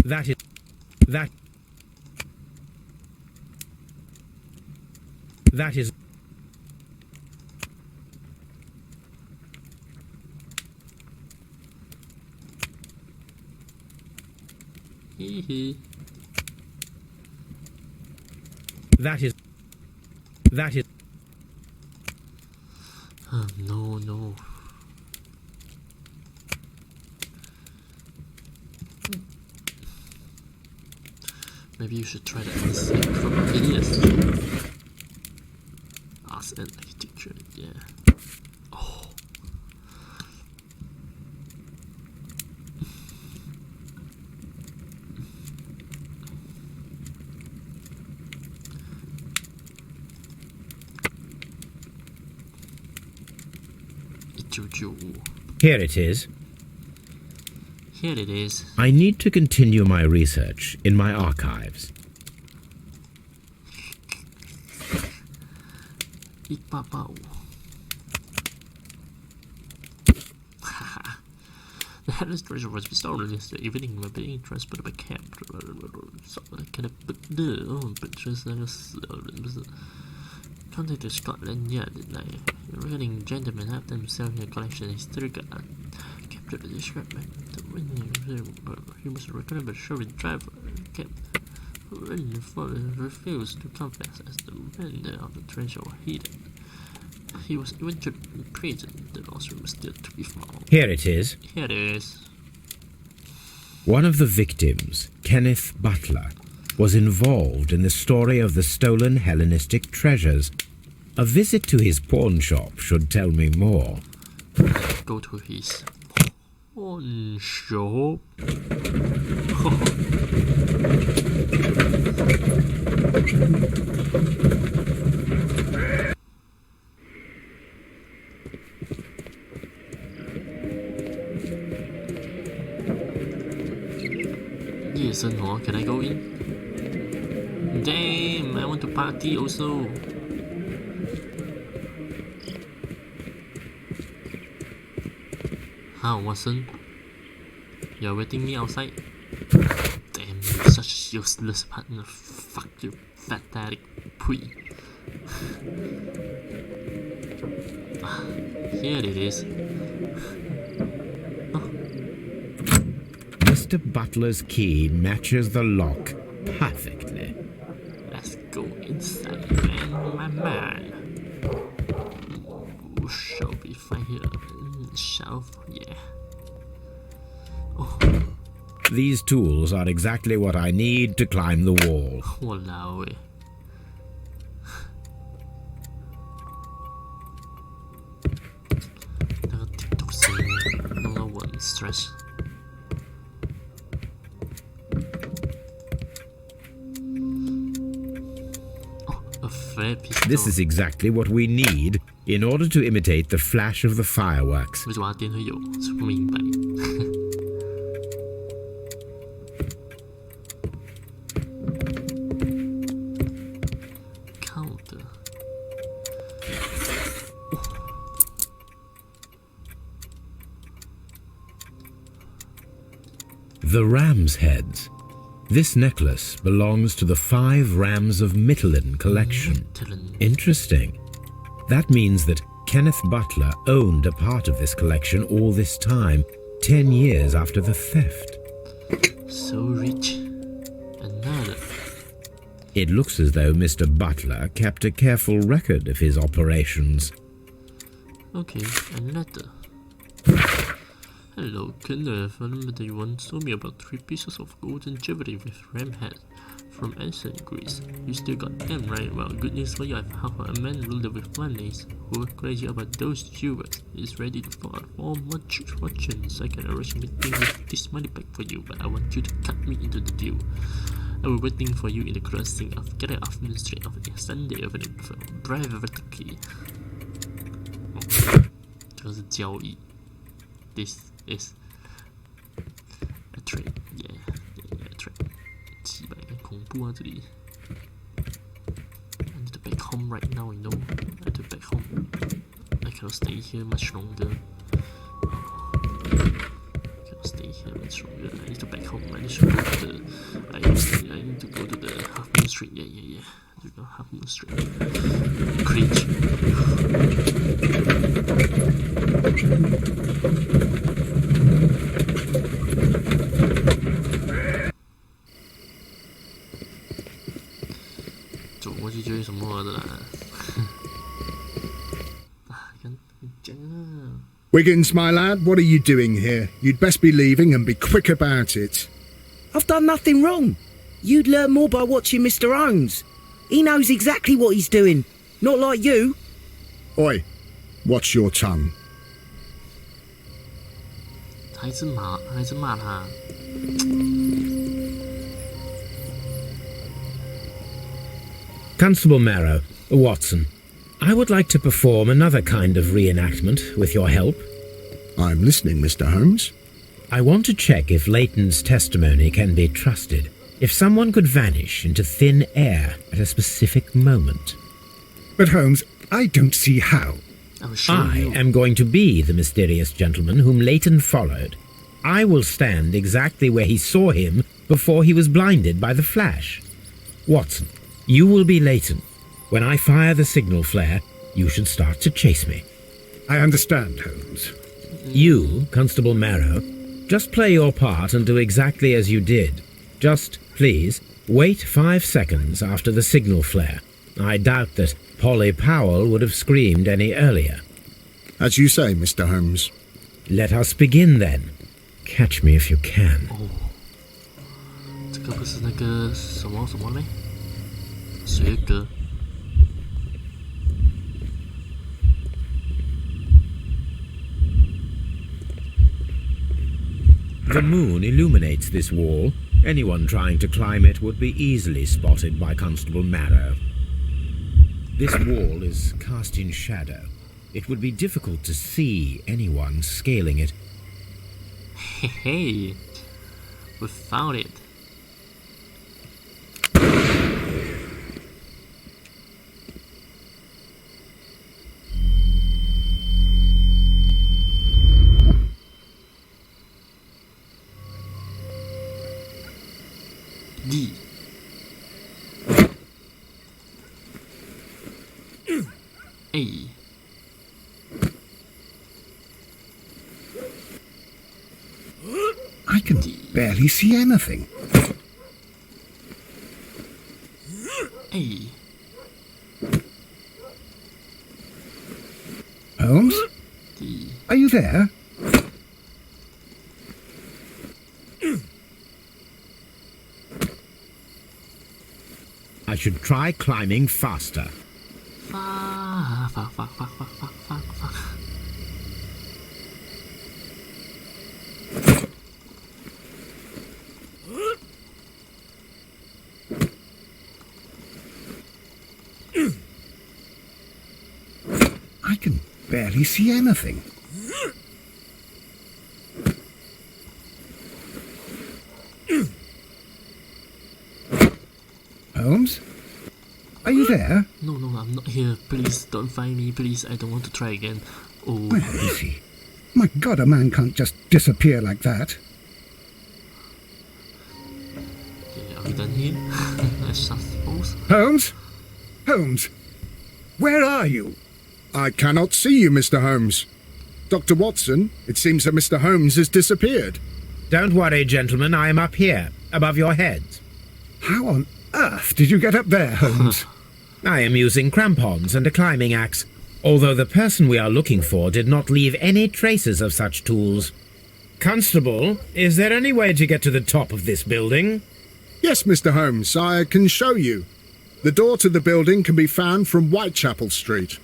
That is... That... That is... That is... That is... No. Maybe you should try the encyclopedia. Arts and architecture, yeah. Oh. Here it is. Here it is. I need to continue my research in my archives. The headless treasure was stolen yesterday evening by being transported by cab. Contacted Scotland Yard at night. The running gentlemen have themselves in a collection in Sturgarden. Captured the shipment. He was recovered by the sheriff driver. Kept refused to confess as the vendor of the treasure were hidden. He was eventually imprisoned. The lost room was still to be found. Here it is. Here it is. One of the victims, Kenneth Butler, was involved in the story of the stolen Hellenistic treasures. A visit to his pawn shop should tell me more. Go to his pawn shop. Yes, can I go in? Damn, I want to party also. How, Watson? You're waiting me outside? Damn, you're such a useless partner. Fuck you, pathetic pui. Here it is. Mr. Butler's key matches the lock perfectly. Let's go inside, man, my man. Shall we find here? Shelf, yeah. Oh. These tools are exactly what I need to climb the wall. Walao eh. TikTok saying no one stress. This is exactly what we need in order to imitate the flash of the fireworks. 为什么它电会有？是不明白。Count. The ram's heads. This necklace belongs to the 5 Rams of Mittelin collection. Interesting. That means that Kenneth Butler owned a part of this collection all this time, 10 years after the theft. So rich. Another. It looks as though Mr. Butler kept a careful record of his operations. Okay, another. Hello, Kenneth. I remember that you once told me about 3 pieces of golden jewelry with ram head from ancient Greece. You still got them, right? Well, good news for you. I've found a man ruler with one ace who was crazy about those jewels. He's ready to fall for much fortunes. I can arrange a meeting with this money back for you, but I want you to cut me into the deal. I will be waiting for you in the crossing of Getting Off Moon Street of Sunday Avenue for privately. 这是交易。This is a trade. Yeah, a trade. 700个恐怖啊这里。I need to back home right now, you know. I need to back home. I cannot stay here much longer. I cannot stay here much longer. I need to back home. I need to go to the. I need to go to the Half Moon Street. Yeah. To go Half Moon Street. Cringe. Wiggins, my lad, what are you doing here? You'd best be leaving and be quick about it. I've done nothing wrong. You'd learn more by watching Mr. Holmes. He knows exactly what he's doing. Not like you. Oi, watch your tongue. 还是骂他。Constable Marrow, Watson, I would like to perform another kind of reenactment with your help. I'm listening, Mr. Holmes. I want to check if Leighton's testimony can be trusted. If someone could vanish into thin air at a specific moment. But Holmes, I don't see how. I am going to be the mysterious gentleman whom Leighton followed. I will stand exactly where he saw him before he was blinded by the flash. Watson, you will be Leighton. When I fire the signal flare, you should start to chase me. I understand, Holmes. You, Constable Marrow, just play your part and do exactly as you did. Just, please, wait 5 seconds after the signal flare. I doubt that Polly Powell would have screamed any earlier. As you say, Mr. Holmes. Let us begin then. Catch me if you can. 这个不是那个什么什么嘞？学哥。The moon illuminates this wall. Anyone trying to climb it would be easily spotted by Constable Marrow. This wall is cast in shadow. It would be difficult to see anyone scaling it. Hey, we found it. D. A. I can barely see anything. A. Holmes? D. Are you there? I should try climbing faster. Fuck. I can barely see anything. Holmes? Are you there? No, I'm not here. Please don't find me. Please, I don't want to try again. Oh. Where is he? My God, a man can't just disappear like that. Okay, are we done here? I suppose. Holmes? Holmes? Where are you? I cannot see you, Mr. Holmes. Dr. Watson, it seems that Mr. Holmes has disappeared. Don't worry, gentlemen. I am up here, above your heads. How on earth did you get up there, Holmes? I am using crampons and a climbing axe, although the person we are looking for did not leave any traces of such tools. Constable, is there any way to get to the top of this building? Yes, Mr. Holmes, I can show you. The door to the building can be found from Whitechapel Street.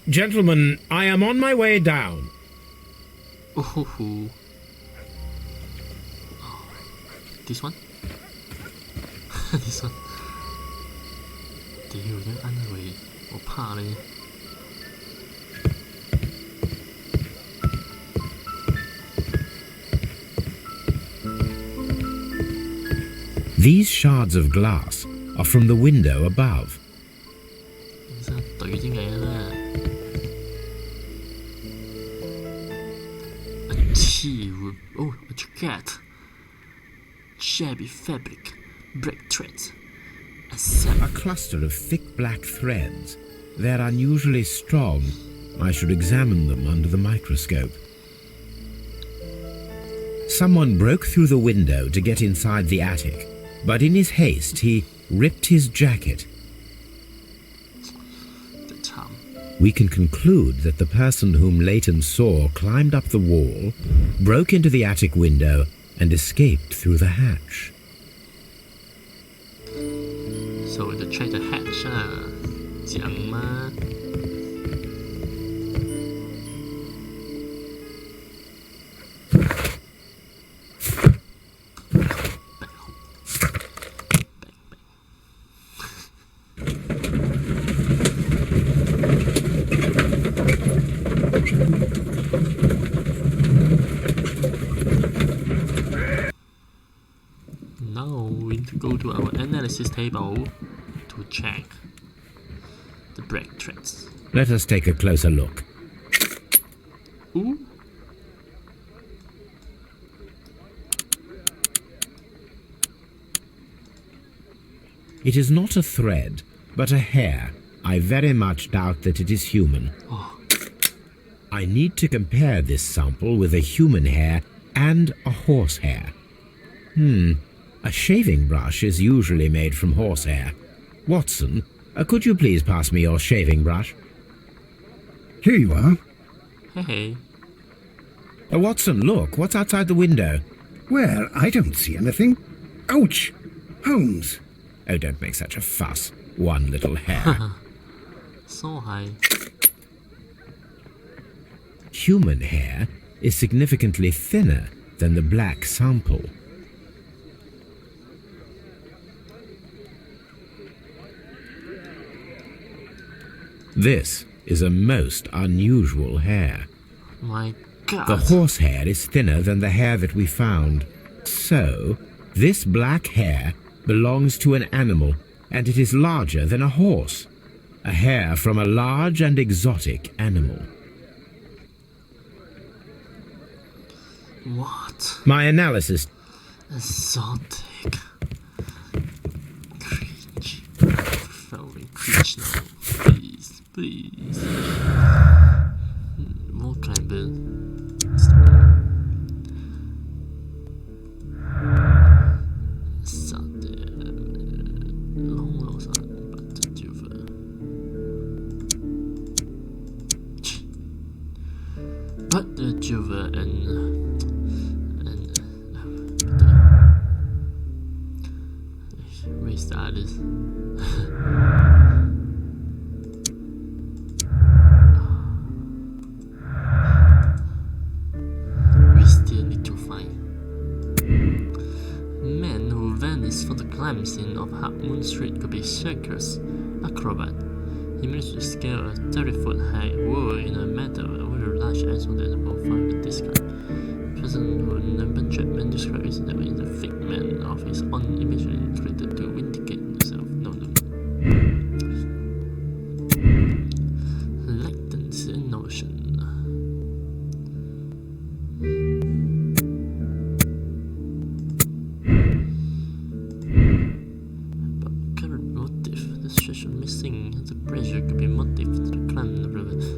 Gentlemen, I am on my way down. Oh. This one? This one. 屌，一摁佢，我怕你。These shards of glass are from the window above. 真係對啲嘢啦。A tube. Oh, a jacket. Shabby fabric. Brick threads. A cluster of thick black threads. They're unusually strong. I should examine them under the microscope. Someone broke through the window to get inside the attic, but in his haste he ripped his jacket. We can conclude that the person whom Leighton saw climbed up the wall, broke into the attic window, and escaped through the hatch. So the treasure hatch 啊，讲吗？ Now we need to go to our analysis table to check the break threads. Let us take a closer look. Ooh. It is not a thread, but a hair. I very much doubt that it is human. I need to compare this sample with a human hair and a horse hair. A shaving brush is usually made from horsehair. Watson, could you please pass me your shaving brush? Here you are. Hey. Watson, look, what's outside the window? Well, I don't see anything. Ouch! Holmes. Oh, don't make such a fuss. One little hair. So high. Human hair is significantly thinner than the black sample. This is a most unusual hair. My God. The horse hair is thinner than the hair that we found. So, this black hair belongs to an animal, and it is larger than a horse. A hair from a large and exotic animal. What? My analysis... Exotic. Cringe. Very cringe now. Please, please. What kind of story? But the Juva and restarted. We still need to find men who vanished for the crime scene of Half Moon Street could be circus acrobat. He managed to scale a 30-foot-high wall in a meadow with a large animal that will find the discount. Person who named Chapman described his name in the figment of his own imagination created to vindicate himself. No. Latency notion. But current motive, the situation missing, the pressure could be motive to the crime.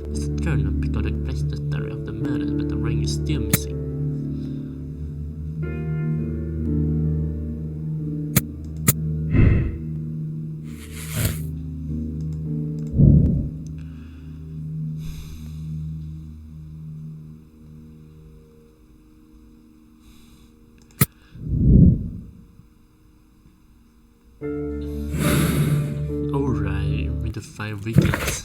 It's the current because the place story of the murder, but the ring is still missing. Alright, with the 5 weekends.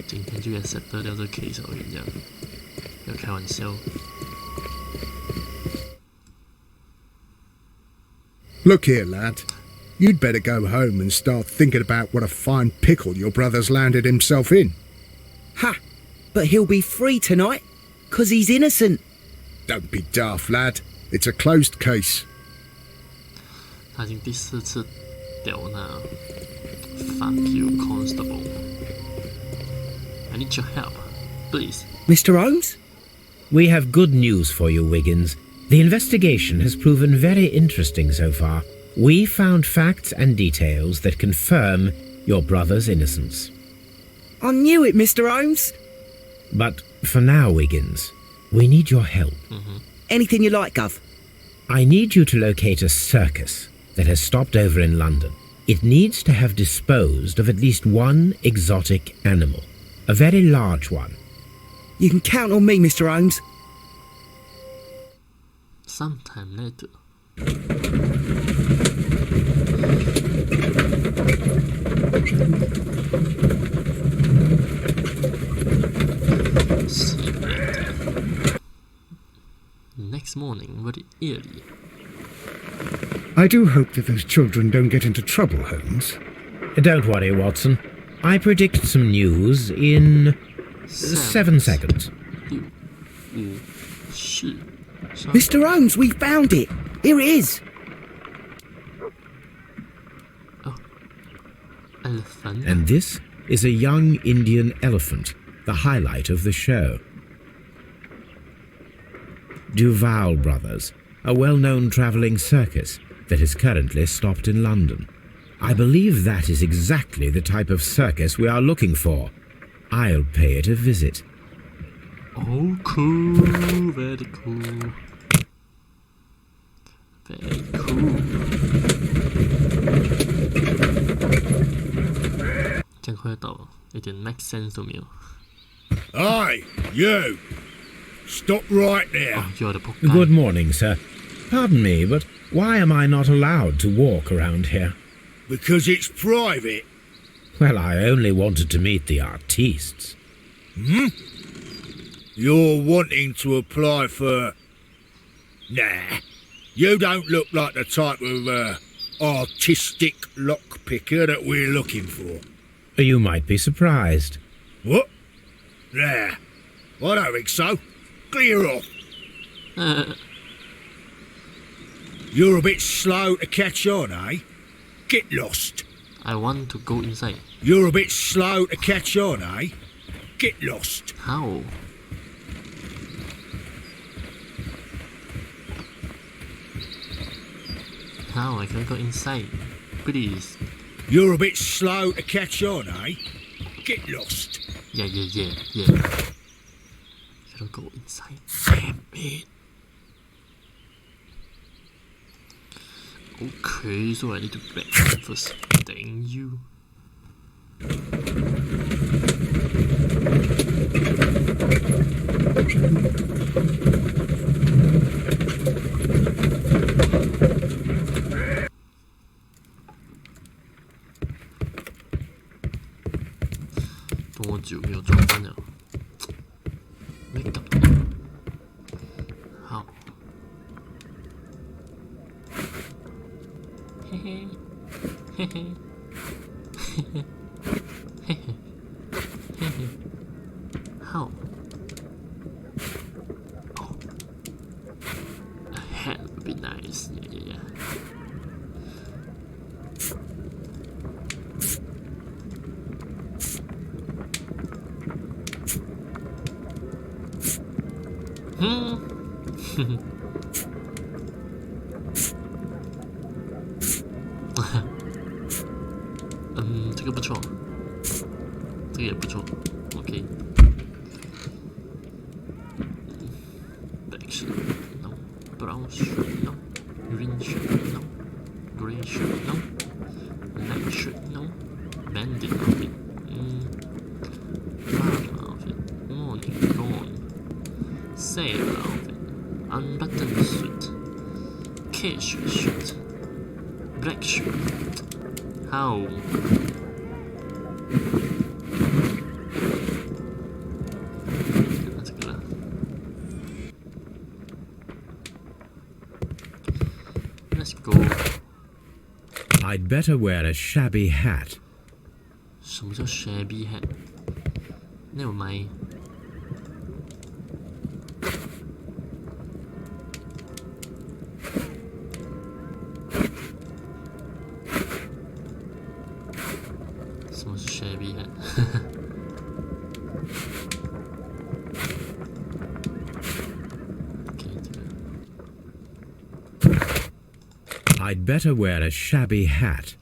今天就也 settle 掉这 case 我跟你讲，要开玩笑。Look here, lad. You'd better go home and start thinking about what a fine pickle your brother's landed himself in. Ha! But he'll be free tonight, 'cause he's innocent. Don't be daft, lad. It's a closed case. 他已经第4次屌那 Fuck you, constable. I need your help, please. Mr. Holmes? We have good news for you, Wiggins. The investigation has proven very interesting so far. We found facts and details that confirm your brother's innocence. I knew it, Mr. Holmes. But for now, Wiggins, we need your help. Anything you like, Gov. I need you to locate a circus that has stopped over in London. It needs to have disposed of at least one exotic animal. A very large one. You can count on me, Mr. Holmes. Sometime later. Next morning, very early. I do hope that those children don't get into trouble, Holmes. Don't worry, Watson. I predict some news in 7 seconds. Mr. Holmes, we found it. Here it is. elephant. And this is a young Indian elephant, the highlight of the show. Duval Brothers, a well-known travelling circus that is currently stopped in London. I believe that is exactly the type of circus we are looking for. I'll pay it a visit. Oh, cool. Very cool. Very cool. 这样快到了，一点 make sense 都没有。 Hey, you! Stop right there! 哦，有的仆街。 Good morning, sir. Pardon me, but why am I not allowed to walk around here? Because it's private. Well, I only wanted to meet the artistes. You're wanting to apply for... Nah, you don't look like the type of artistic lockpicker that we're looking for. You might be surprised. What? Nah, I don't think so. Clear off. You're a bit slow to catch on, eh? Get lost. I want to go inside. You're a bit slow to catch on, eh? Get lost. How? How I can go inside? Please. You're a bit slow to catch on, eh? Get lost. Yeah. Gotta go inside. Damn it. Okay, so I need to back first. Dang you. Told you 没有装班了。没搞到。好。嘿嘿，嘿嘿，嘿嘿，嘿嘿，嘿嘿。How? Oh. A hat would be nice. Yeah. Hmm. 这个不错，这个也不错。OK。Black shirt, no. Brown shirt, no. Green shirt, no. Grey shirt, no. Black shirt, no. Bandit outfit. Farm outfit. Morning dawn. Sailor outfit. Unbuttoned suit. Casual shirt. Black shirt. How? Let's go. I'd better wear a shabby hat. 什么叫 shabby hat? Never mind. Shabby hat. I'd better wear a shabby hat.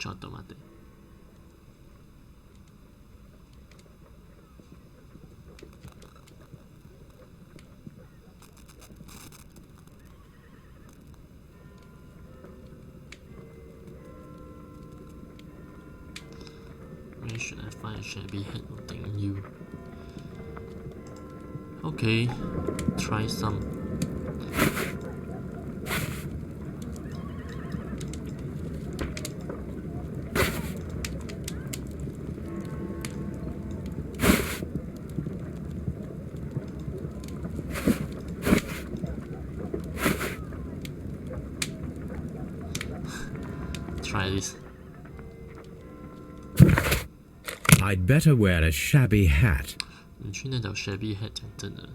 Where should I find a shabby hat than you? Okay, try some. Try this. I'd better wear a shabby hat. 你去那找 shabby hat 讲真的。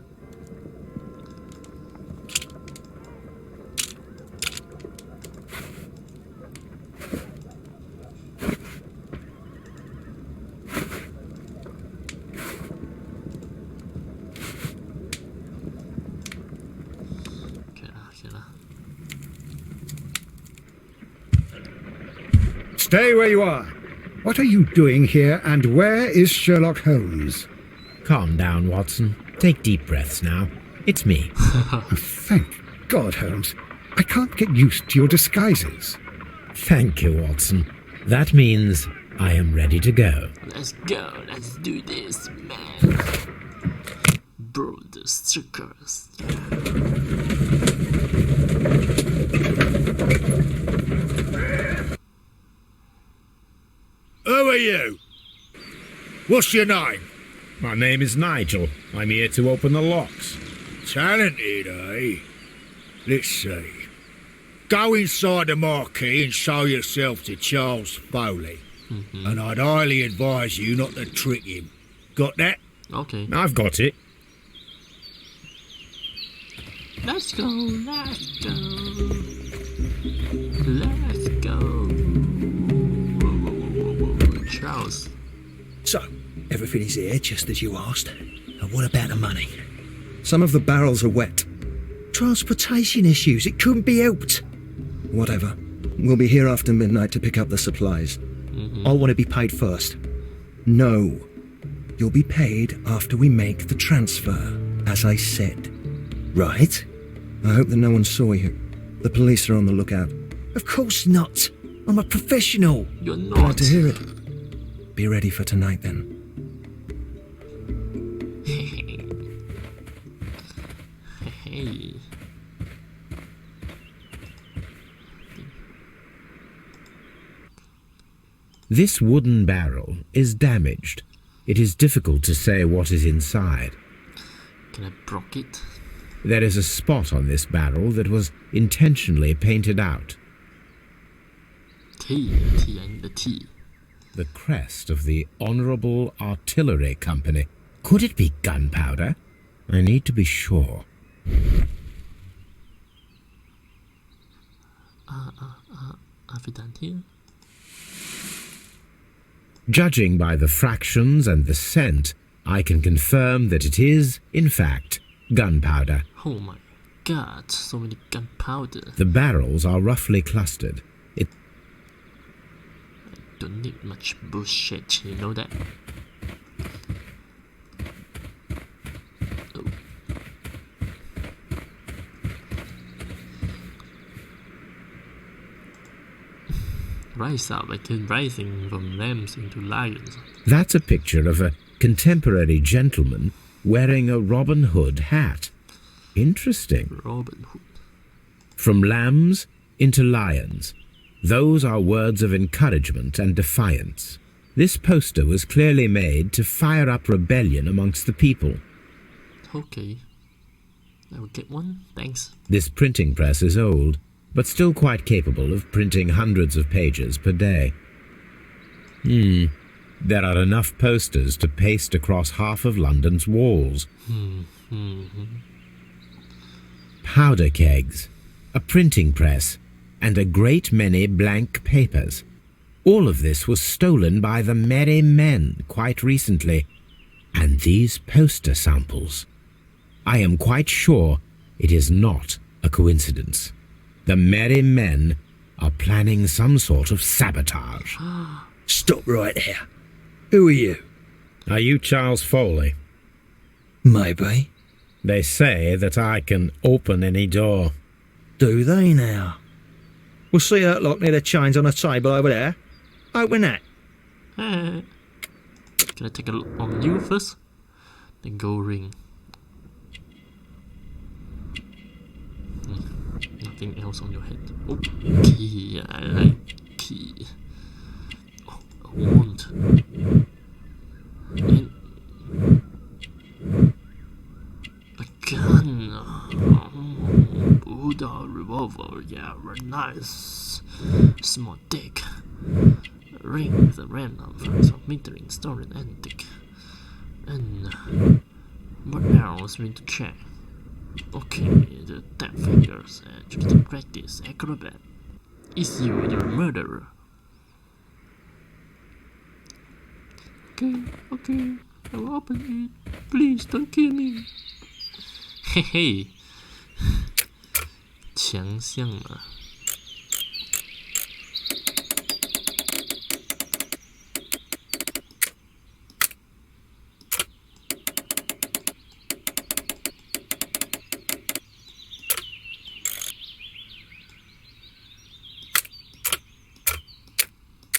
Stay where you are. What are you doing here, and where is Sherlock Holmes? Calm down, Watson. Take deep breaths now. It's me. Thank God, Holmes. I can't get used to your disguises. Thank you, Watson. That means I am ready to go. Let's go. Let's do this, man. Bro, the stickers. Who are you? What's your name? My name is Nigel. I'm here to open the locks. Talented, eh? Let's see. Go inside the marquee and show yourself to Charles Foley. And I'd highly advise you not to trick him. Got that? Okay. I've got it. Let's go. Let's go. Let's go. Whoa. Charles. So, everything is here just as you asked. And what about the money? Some of the barrels are wet. Transportation issues, it couldn't be helped. Whatever. We'll be here after midnight to pick up the supplies. I want to be paid first. No. You'll be paid after we make the transfer, as I said. Right? I hope that no one saw you. The police are on the lookout. Of course not. I'm a professional. You're not. Glad to hear it. Be ready for tonight then. Hey. This wooden barrel is damaged. It is difficult to say what is inside. Can I broke it? There is a spot on this barrel that was intentionally painted out. T and the T. The crest of the Honourable Artillery Company. Could it be gunpowder? I need to be sure. Have we done here? Judging by the fractions and the scent, I can confirm that it is, in fact, gunpowder. Oh my god, so many gunpowder. The barrels are roughly clustered. I don't need much bullshit, you know that? Oh. Rise up like rising from lambs into lions. That's a picture of a contemporary gentleman wearing a Robin Hood hat. Interesting. Robin Hood. From lambs into lions. Those are words of encouragement and defiance. This poster was clearly made to fire up rebellion amongst the people. Okay. I will get one, thanks. This printing press is old, but still quite capable of printing hundreds of pages per day. There are enough posters to paste across half of London's walls. Powder kegs, a printing press, and a great many blank papers. All of this was stolen by the Merry Men quite recently. And these poster samples. I am quite sure it is not a coincidence. The Merry Men are planning some sort of sabotage. Stop right there. Who are you? Are you Charles Foley? Maybe. They say that I can open any door. Do they now? We'll see that lock near the chains on a table over there. Open that. Can I take a look on you first? The gold ring. Nothing else on your head. Oh, key. I like key. Oh, a wand. And a gun. Oh, Buddha revolver. Yeah, very nice. Small dick. A ring with a random from metering stolen antique. And what else we need to check? Okay, the tap fingers and just to practice acrobat. Is you the murderer? Okay, I will open it. Please don't kill me. Hey hey. 强项啊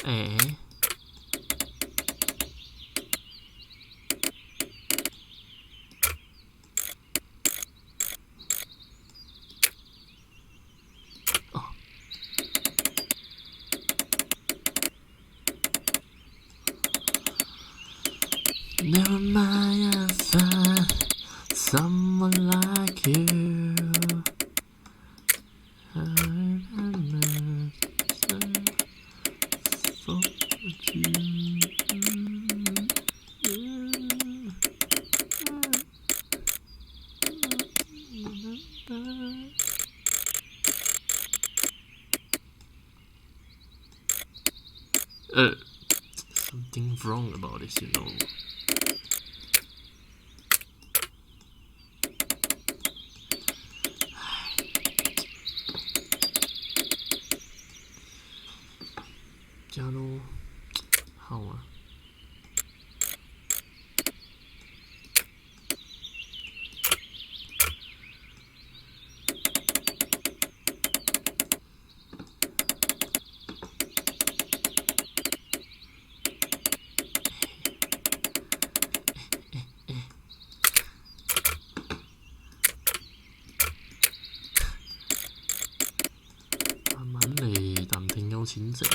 Eh? Oh. Never mind, I find someone like you. Something wrong about this, you know. Yeah, no. How?錢剩。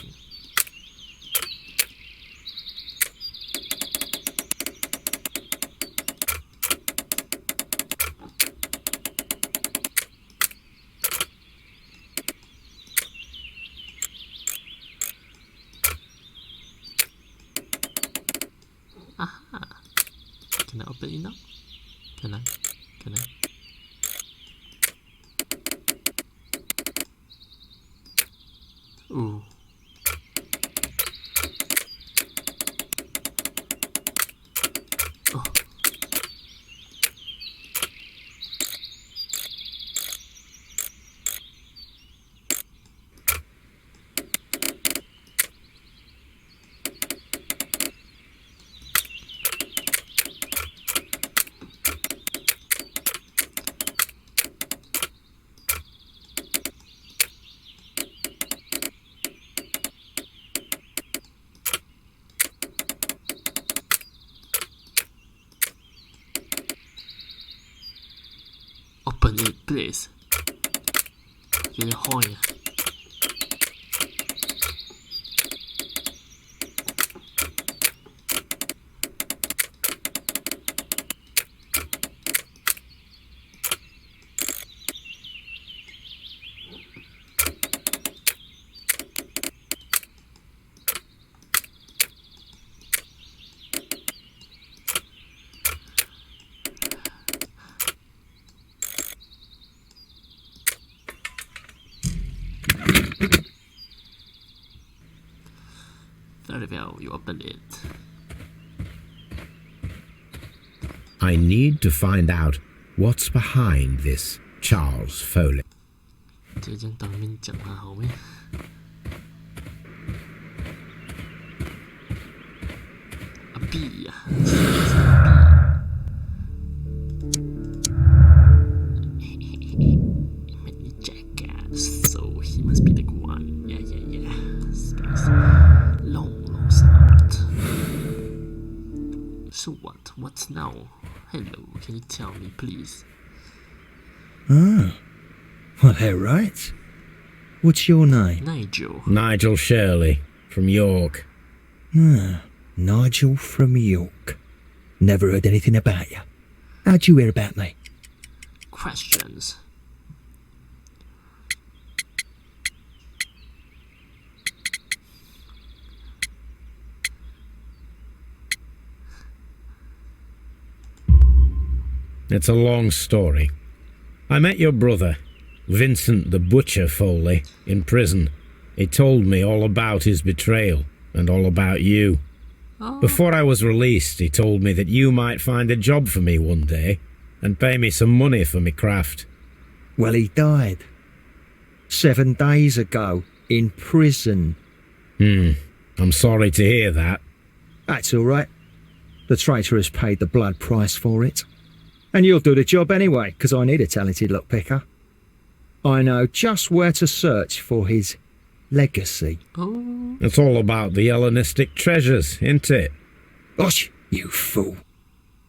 Aha! Can I open it now? Can I? Can I? Ooh. Oh. Open it, please. 叫你開啊！Very well, you open it. I need to find out what's behind this Charles Foley. 這張當面講下好咩？阿 B 啊，many jackets, so he must be the one. Yeah. Space. Long out. So what? What now? Hello, can you tell me, please? Ah, well, they're right. What's your name? Nigel. Nigel Shirley, from York. Ah, Nigel from York. Never heard anything about you. How'd you hear about me? Questions. It's a long story. I met your brother, Vincent the Butcher Foley, in prison. He told me all about his betrayal and all about you. Oh. Before I was released, he told me that you might find a job for me one day and pay me some money for me craft. Well, he died 7 days ago in prison. I'm sorry to hear that. That's all right. The traitor has paid the blood price for it. And you'll do the job anyway, because I need a talented lockpicker. I know just where to search for his legacy. Oh, It's all about the Hellenistic treasures, isn't it? Gosh, you fool.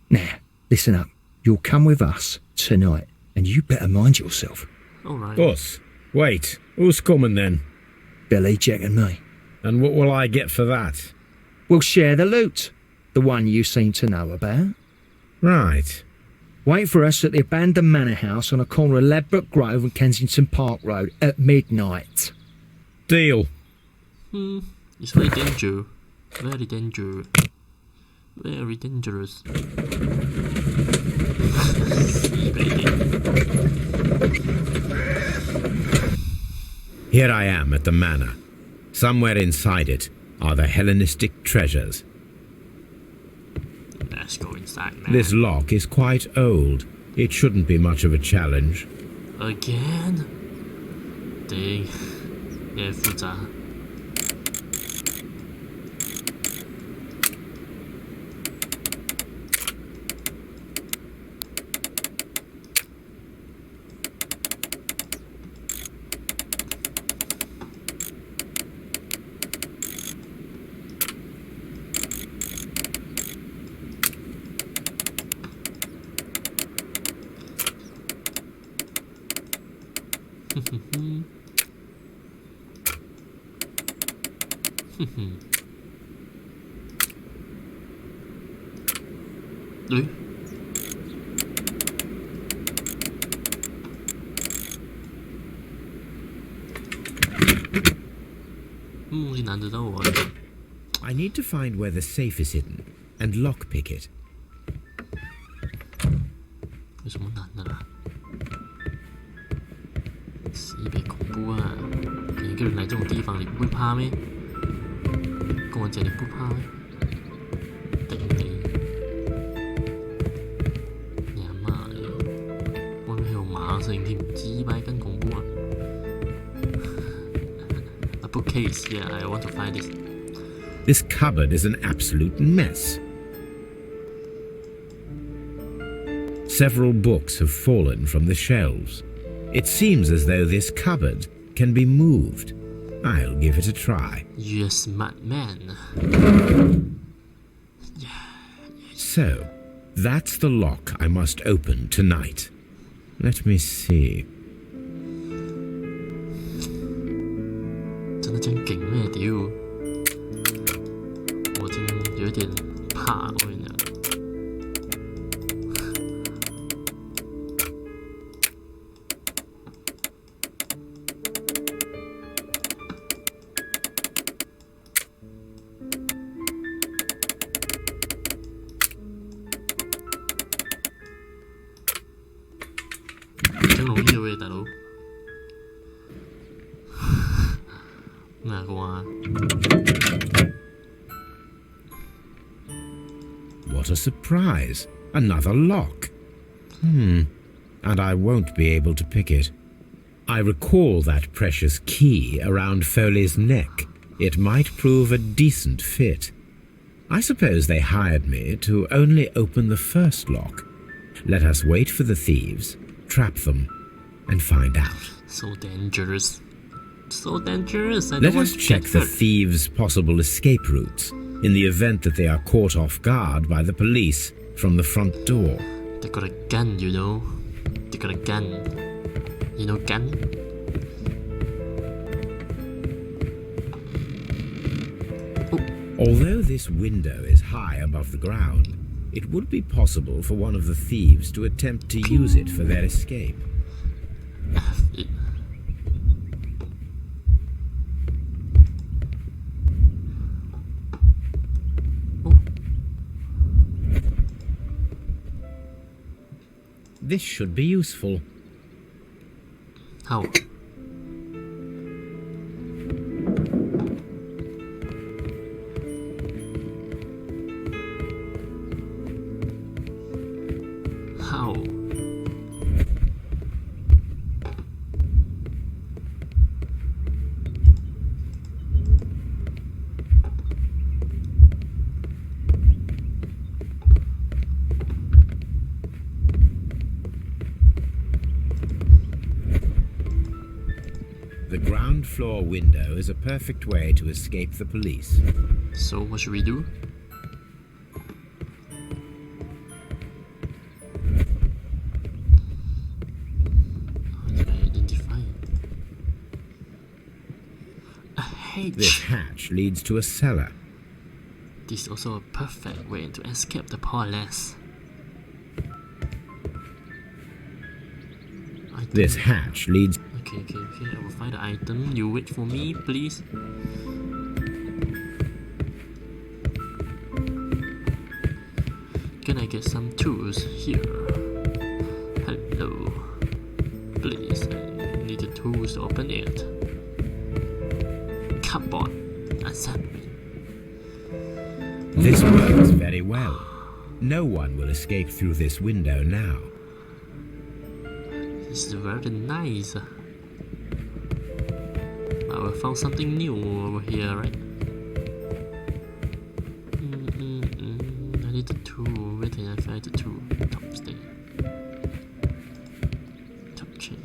Now, listen up. You'll come with us tonight, and you better mind yourself. alright. Us? Wait, who's coming then? Billy, Jack and me. And what will I get for that? We'll share the loot. The one you seem to know about. Right. Wait for us at the abandoned manor house on the corner of Ladbroke Grove and Kensington Park Road at midnight. Deal. It's very dangerous. Very dangerous. Very dangerous. Here I am at the manor. Somewhere inside it are the Hellenistic treasures. Let's go inside, man. This lock is quite old. It shouldn't be much of a challenge. Again? Dang. 有点复杂。对。这难得到我了。 I need to find where the safe is hidden and lockpick it. 有什么难的啦？西北恐怖啊！你一个人来这种地方，你不会怕咩？跟我讲你不怕咩？頂你！你阿媽嚟！我喺度馬上添，知咪更恐怖啊！ A bookcase, yeah, I want to find this. This cupboard is an absolute mess. Several books have fallen from the shelves. It seems as though this cupboard can be moved. I'll give it a try. You're a smart man. So, that's the lock I must open tonight. Let me see. 真的真勁咩屌！我真有點怕，我跟你講。 真容易嘅喂，大佬。哪個啊？ What a surprise! Another lock. And I won't be able to pick it. I recall that precious key around Foley's neck. It might prove a decent fit. I suppose they hired me to only open the first lock. Let us wait for the thieves, trap them, and find out. So dangerous. So dangerous. I Let don't want us to check get the hurt. thieves' possible escape routes in the event that they are caught off guard by the police from the front door. They got a gun, you know. They got a gun. You know gun? Although this window is high above the ground, it would be possible for one of the thieves to attempt to use it for their escape. This should be useful. How? How? The ground floor window is a perfect way to escape the police. So what should we do? How do I identify it? A hatch! This hatch leads to a cellar. This is also a perfect way to escape the police. This hatch leads... Okay, I will find the item. You wait for me, please. Can I get some tools here? Hello. Please, I need the tools to open it. Come on, accept me. This works very well. No one will escape through this window now. This is very nice. I will found something new over here, right? I need the tool. Where did I find the tool? Top stay. Top chain.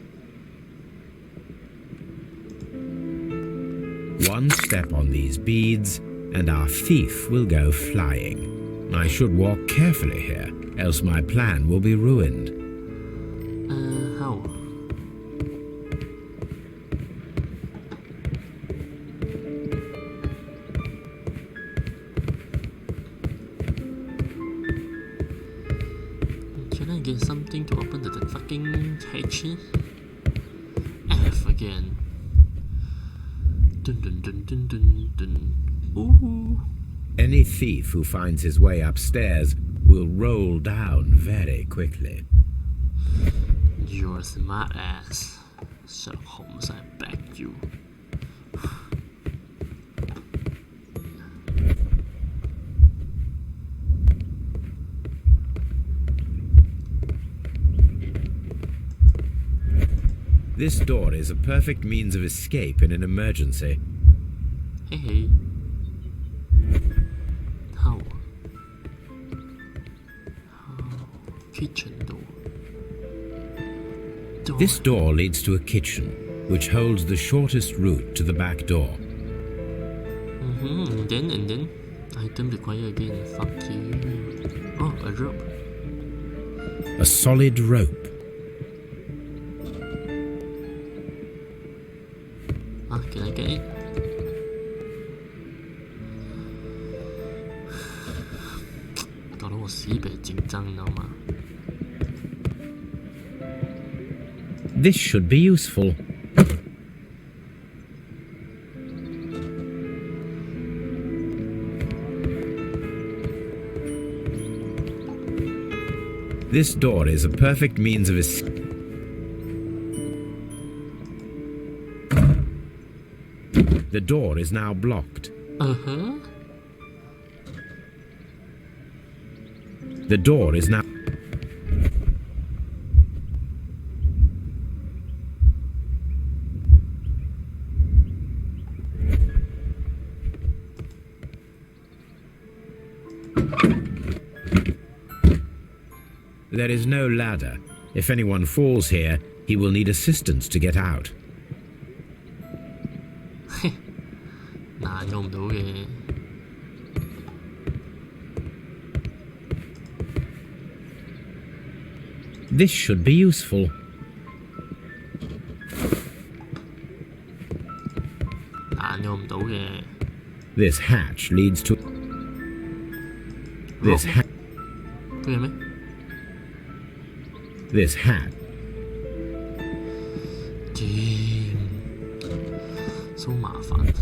One step on these beads, and our thief will go flying. I should walk carefully here, else my plan will be ruined. How? Can I get something to open the fucking hatch? F again. Dun dun dun dun dun dun. Ooh. Any thief who finds his way upstairs will roll down very quickly. You're a smart ass. Sherlock Holmes, I beg you. This door is a perfect means of escape in an emergency. Hey. How? Kitchen door. This door leads to a kitchen, which holds the shortest route to the back door. And then item required again. Fuck you. Oh, a rope. A solid rope. Can I get it?搞得我西北紧张，你知道吗？ This should be useful. This door is a perfect means of escape. The door is now blocked. The door is now... There is no ladder. If anyone falls here, he will need assistance to get out. 嗱，用唔到嘅。This should be useful. 嗱，用唔到嘅。 This hatch leads to... This hatch... 都有咩？ This hat. Damn. So 麻煩。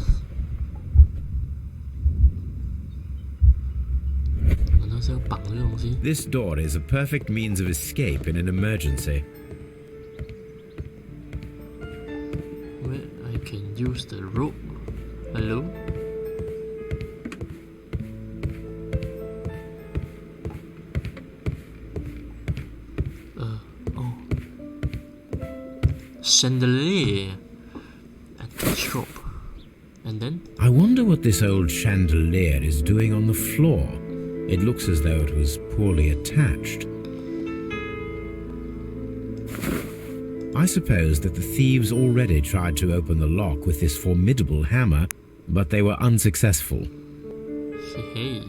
難道是要綁呢個東西？ This door is a perfect means of escape in an emergency. Where I can use the rope? Hello? Chandelier at the shop. And then? I wonder what this old chandelier is doing on the floor. It looks as though it was poorly attached. I suppose that the thieves already tried to open the lock with this formidable hammer, but they were unsuccessful. Hey.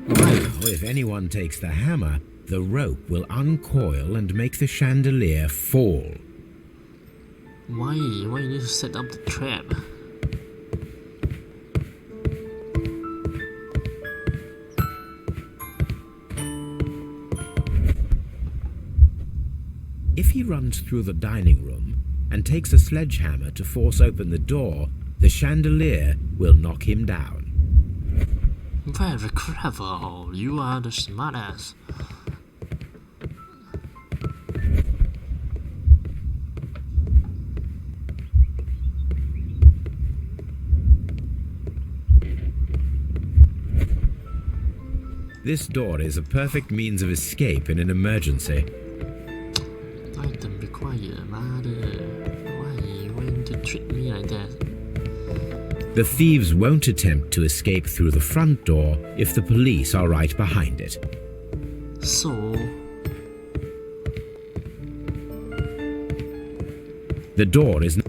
Now, if anyone takes the hammer, the rope will uncoil and make the chandelier fall. Why you need to set up the trap? If he runs through the dining room and takes a sledgehammer to force open the door, the chandelier will knock him down. Very clever. You are the smartass. This door is a perfect means of escape in an emergency. Item required, mother. Why you want to treat me like that? The thieves won't attempt to escape through the front door if the police are right behind it. So, The door is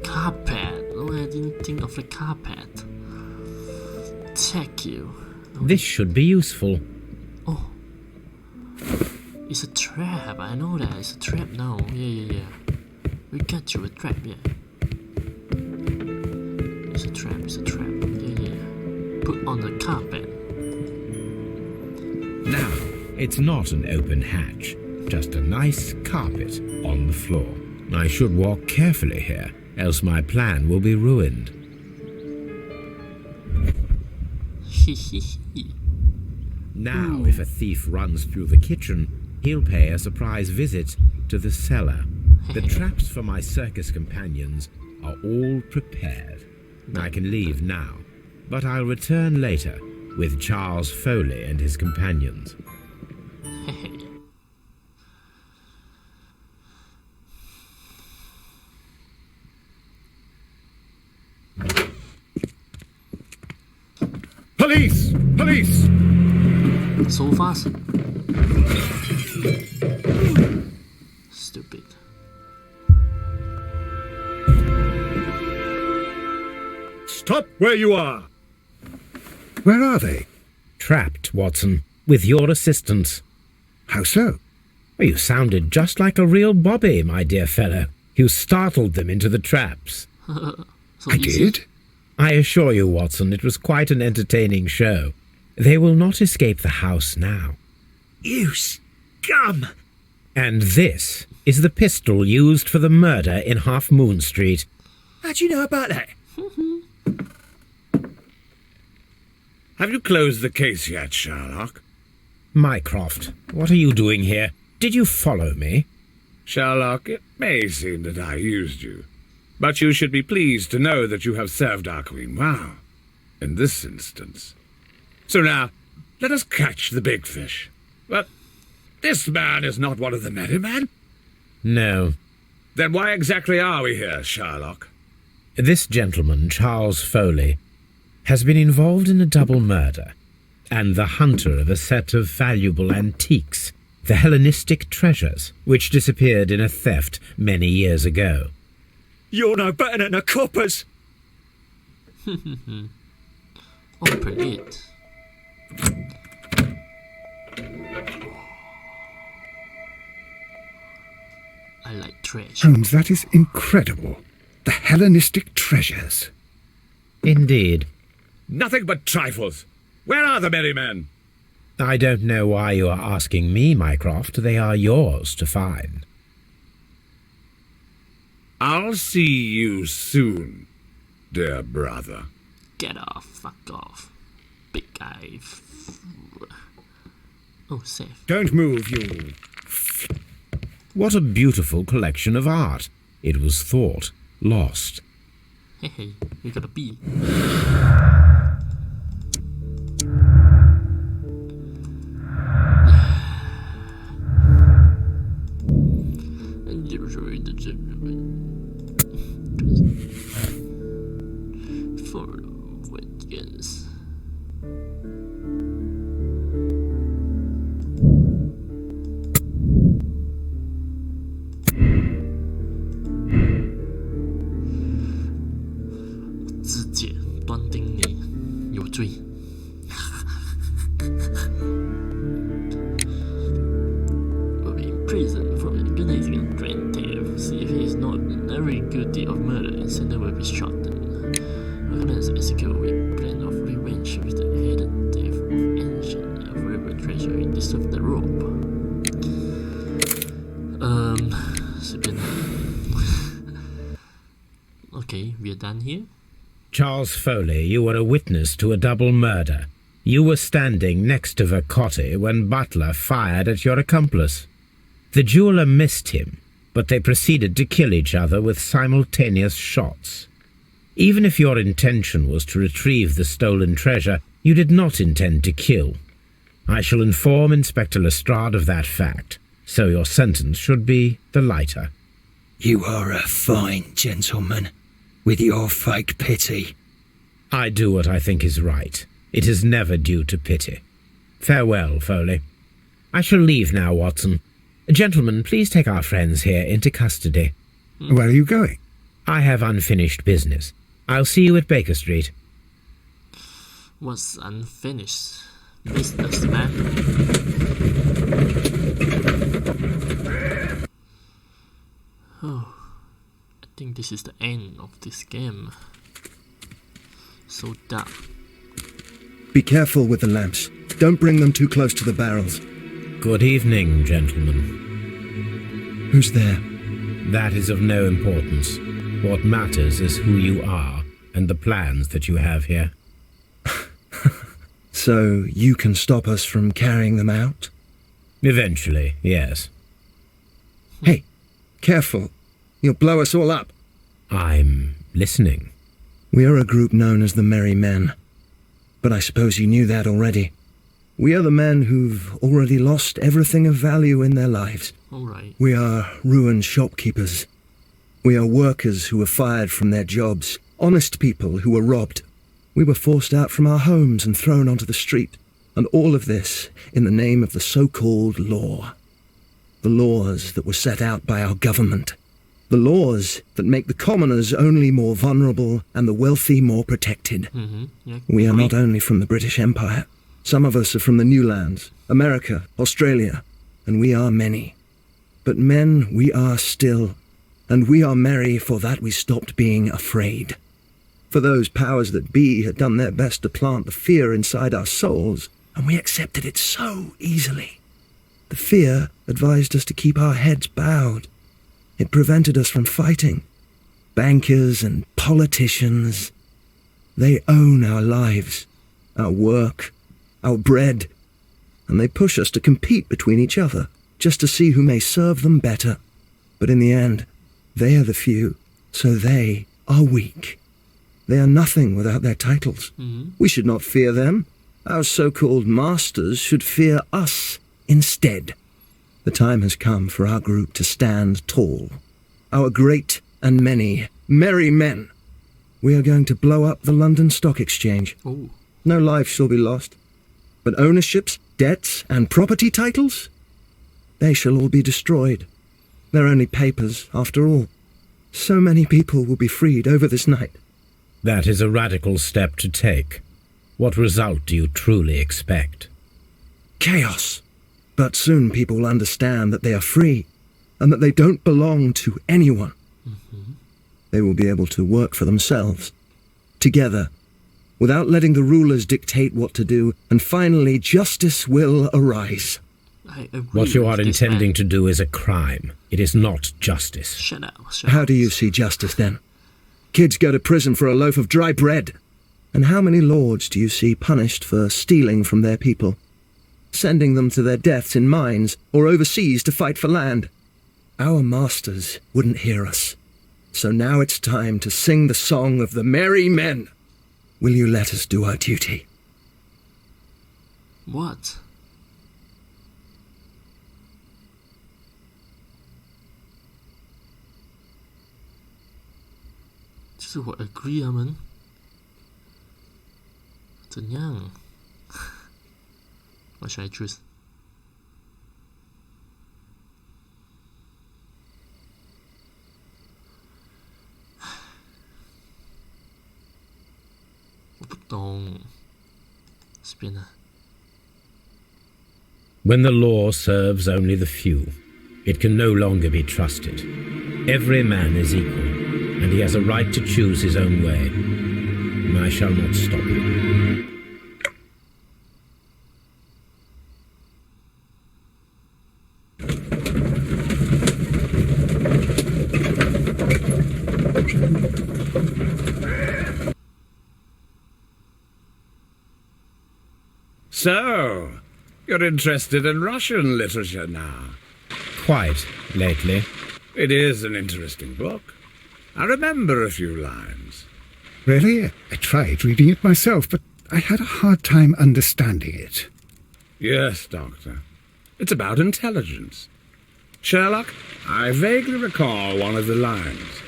carpet. Oh, I didn't think of the carpet. Check you. This should be useful. Oh, it's a trap. I know that it's a trap now. Yeah. We got you a trap. Yeah. It's a trap. Yeah. Put on the carpet. Now, it's not an open hatch, just a nice carpet on the floor. I should walk carefully here, else my plan will be ruined. Now, if a thief runs through the kitchen, he'll pay a surprise visit to the cellar. The traps for my circus companions are all prepared. I can leave now, but I'll return later with Charles Foley and his companions. Police! Police! So fast. Stupid. Stop where you are! Where are they? Trapped, Watson, with your assistance. How so? You sounded just like a real Bobby, my dear fellow. You startled them into the traps. So I easy. did? I assure you, Watson, it was quite an entertaining show. They will not escape the house now. You scum! And this is the pistol used for the murder in Half Moon Street. How'd you know about that? Have you closed the case yet, Sherlock? Mycroft, what are you doing here? Did you follow me? Sherlock, it may seem that I used you, but you should be pleased to know that you have served our Queen well, in this instance. So now, let us catch the big fish. But this man is not one of the merry men. No. Then why exactly are we here, Sherlock? This gentleman, Charles Foley, has been involved in a double murder, and the hunter of a set of valuable antiques, the Hellenistic treasures, which disappeared in a theft many years ago. You're no better than the coppers! Open it. I like trash. Holmes, that is incredible. The Hellenistic treasures. Indeed. Nothing but trifles. Where are the merry men? I don't know why you are asking me, Mycroft. They are yours to find. I'll see you soon, dear brother. Get off. Fuck off. Big guy. Oh, safe. Don't move, you... What a beautiful collection of art. It was thought lost. Hey, you got a bee. For vengeance. gonna threaten Dave, see if he's not very guilty of murder, and Santa will be shot. Then we're gonna execute a plan of revenge with the hidden death of ancient river treasure in this of the rope. 随便啦。Okay, we're done here. Charles Foley, you were a witness to a double murder. You were standing next to Vercotti when Butler fired at your accomplice. The jeweler missed him, but they proceeded to kill each other with simultaneous shots. Even if your intention was to retrieve the stolen treasure, you did not intend to kill. I shall inform Inspector Lestrade of that fact, so your sentence should be the lighter. You are a fine gentleman, with your fake pity. I do what I think is right. It is never due to pity. Farewell, Foley. I shall leave now, Watson. Gentlemen, please take our friends here into custody. Where are you going? I have unfinished business. I'll see you at Baker Street. What's unfinished business, man? Oh, I think this is the end of this game. So dark. Be careful with the lamps. Don't bring them too close to the barrels. Good evening, gentlemen. Who's there? That is of no importance. What matters is who you are and the plans that you have here. So you can stop us from carrying them out? Eventually, yes. Hey, careful. You'll blow us all up. I'm listening. We are a group known as the Merry Men. But I suppose you knew that already. We are the men who've already lost everything of value in their lives. All right. We are ruined shopkeepers. We are workers who were fired from their jobs, honest people who were robbed. We were forced out from our homes and thrown onto the street, and all of this in the name of the so-called law. The laws that were set out by our government. The laws that make the commoners only more vulnerable and the wealthy more protected. Yeah, We are not only from the British Empire. Some of us are from the New Lands, America, Australia, and we are many. But men we are still, and we are merry for that we stopped being afraid. For those powers that be had done their best to plant the fear inside our souls, and we accepted it so easily. The fear advised us to keep our heads bowed. It prevented us from fighting. Bankers and politicians, they own our lives, our work, our bread, and they push us to compete between each other, just to see who may serve them better. But in the end, they are the few, so they are weak. They are nothing without their titles. We should not fear them. Our so-called masters should fear us instead. The time has come for our group to stand tall. Our great and many merry men. We are going to blow up the London Stock Exchange. Oh. No life shall be lost. But ownerships, debts, and property titles? They shall all be destroyed. They're only papers, after all. So many people will be freed over this night. That is a radical step to take. What result do you truly expect? Chaos. But soon people will understand that they are free, and that they don't belong to anyone. They will be able to work for themselves, together, without letting the rulers dictate what to do, and finally justice will arise. I agree. What you with are this intending man. to do is a crime. It is not justice. Shut up. How do you see justice then? Kids go to prison for a loaf of dry bread. And how many lords do you see punished for stealing from their people, sending them to their deaths in mines or overseas to fight for land? Our masters wouldn't hear us. So now it's time to sing the song of the merry men. Will you let us do our duty? What? This is what agree 啊们？怎样？What should I choose? When the law serves only the few, It can no longer be trusted. Every man is equal, and he has a right to choose his own way. I shall not stop you. So, you're interested in Russian literature now? Quite, lately. It is an interesting book. I remember a few lines. Really? I tried reading it myself, but I had a hard time understanding it. Yes, Doctor. It's about intelligence. Sherlock, I vaguely recall one of the lines.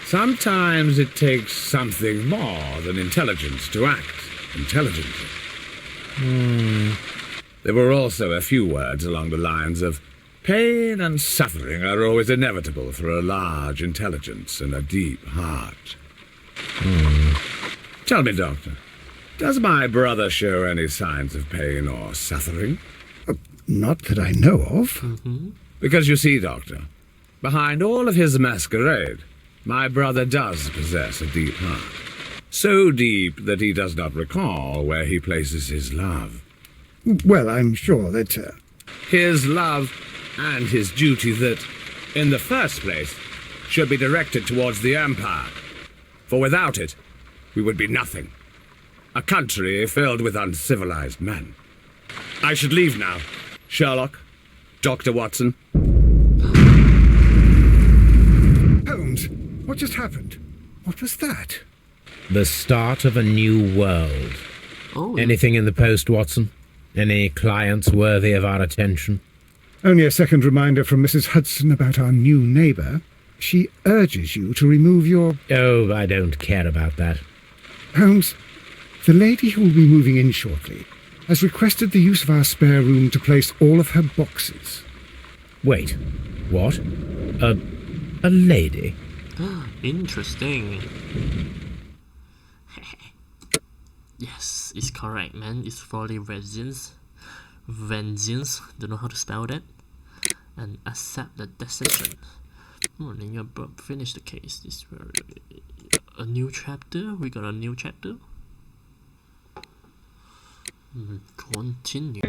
Sometimes it takes something more than intelligence to act intelligently. There were also a few words along the lines of pain and suffering are always inevitable for a large intelligence and a deep heart. Tell me, Doctor, does my brother show any signs of pain or suffering? Not that I know of. Because you see, Doctor, behind all of his masquerade, my brother does possess a deep heart. So deep that he does not recall where he places his love. Well, I'm sure that... His love and his duty that, in the first place, should be directed towards the Empire. For without it, we would be nothing. A country filled with uncivilized men. I should leave now. Sherlock, Dr. Watson. Holmes, what just happened? What was that? The start of a new world. Oh, Anything in the post, Watson? Any clients worthy of our attention? Only a second reminder from Mrs. Hudson about our new neighbour. She urges you to remove your... Oh, I don't care about that. Holmes, the lady who will be moving in shortly has requested the use of our spare room to place all of her boxes. Wait, what? A lady? interesting. Yes, it's correct, man. It's for the vengeance. Don't know how to spell that. And accept the decision. Then you finish the case. This a new chapter. We got a new chapter. Continue.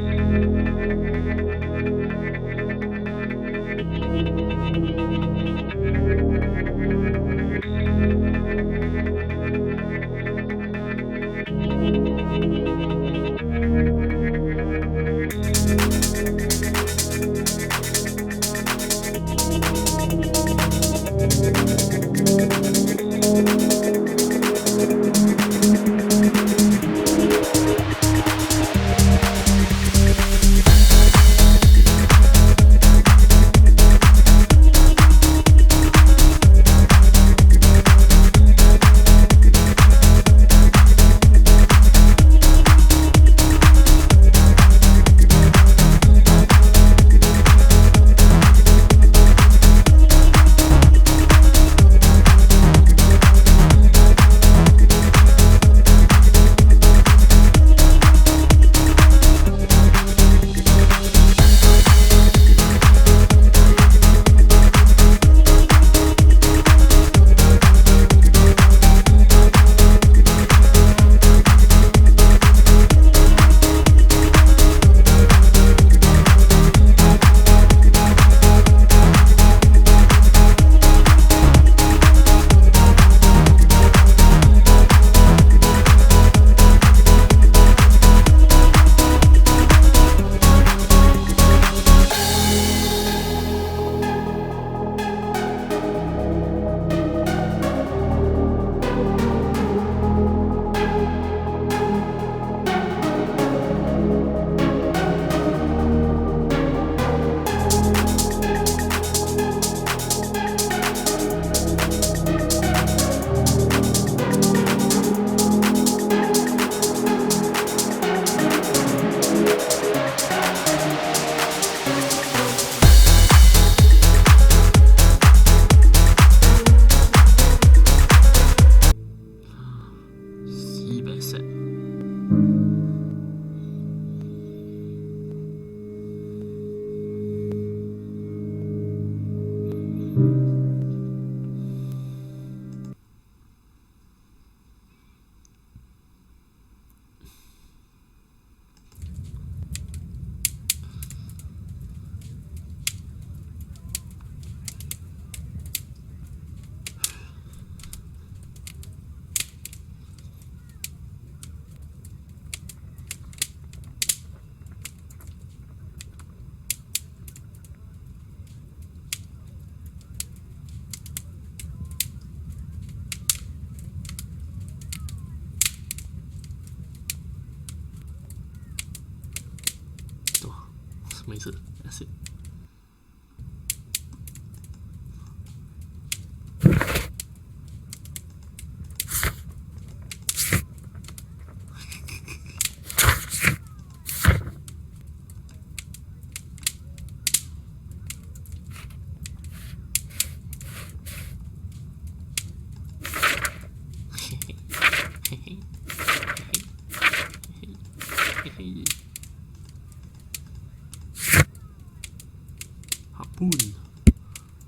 没事 ，That's it。Harpoon,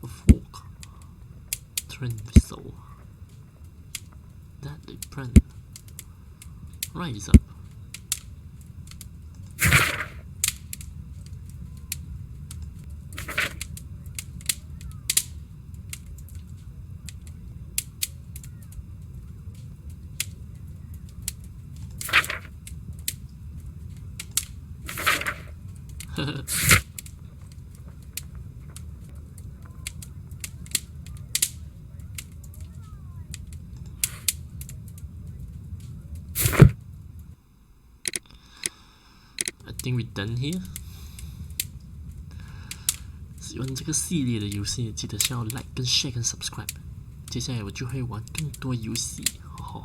a fork, train whistle, deadly pen, rise up. I think we're done here. 喜欢这个系列的游戏，记得是要 like 跟 share 跟 subscribe。接下来我就会玩更多游戏，吼吼。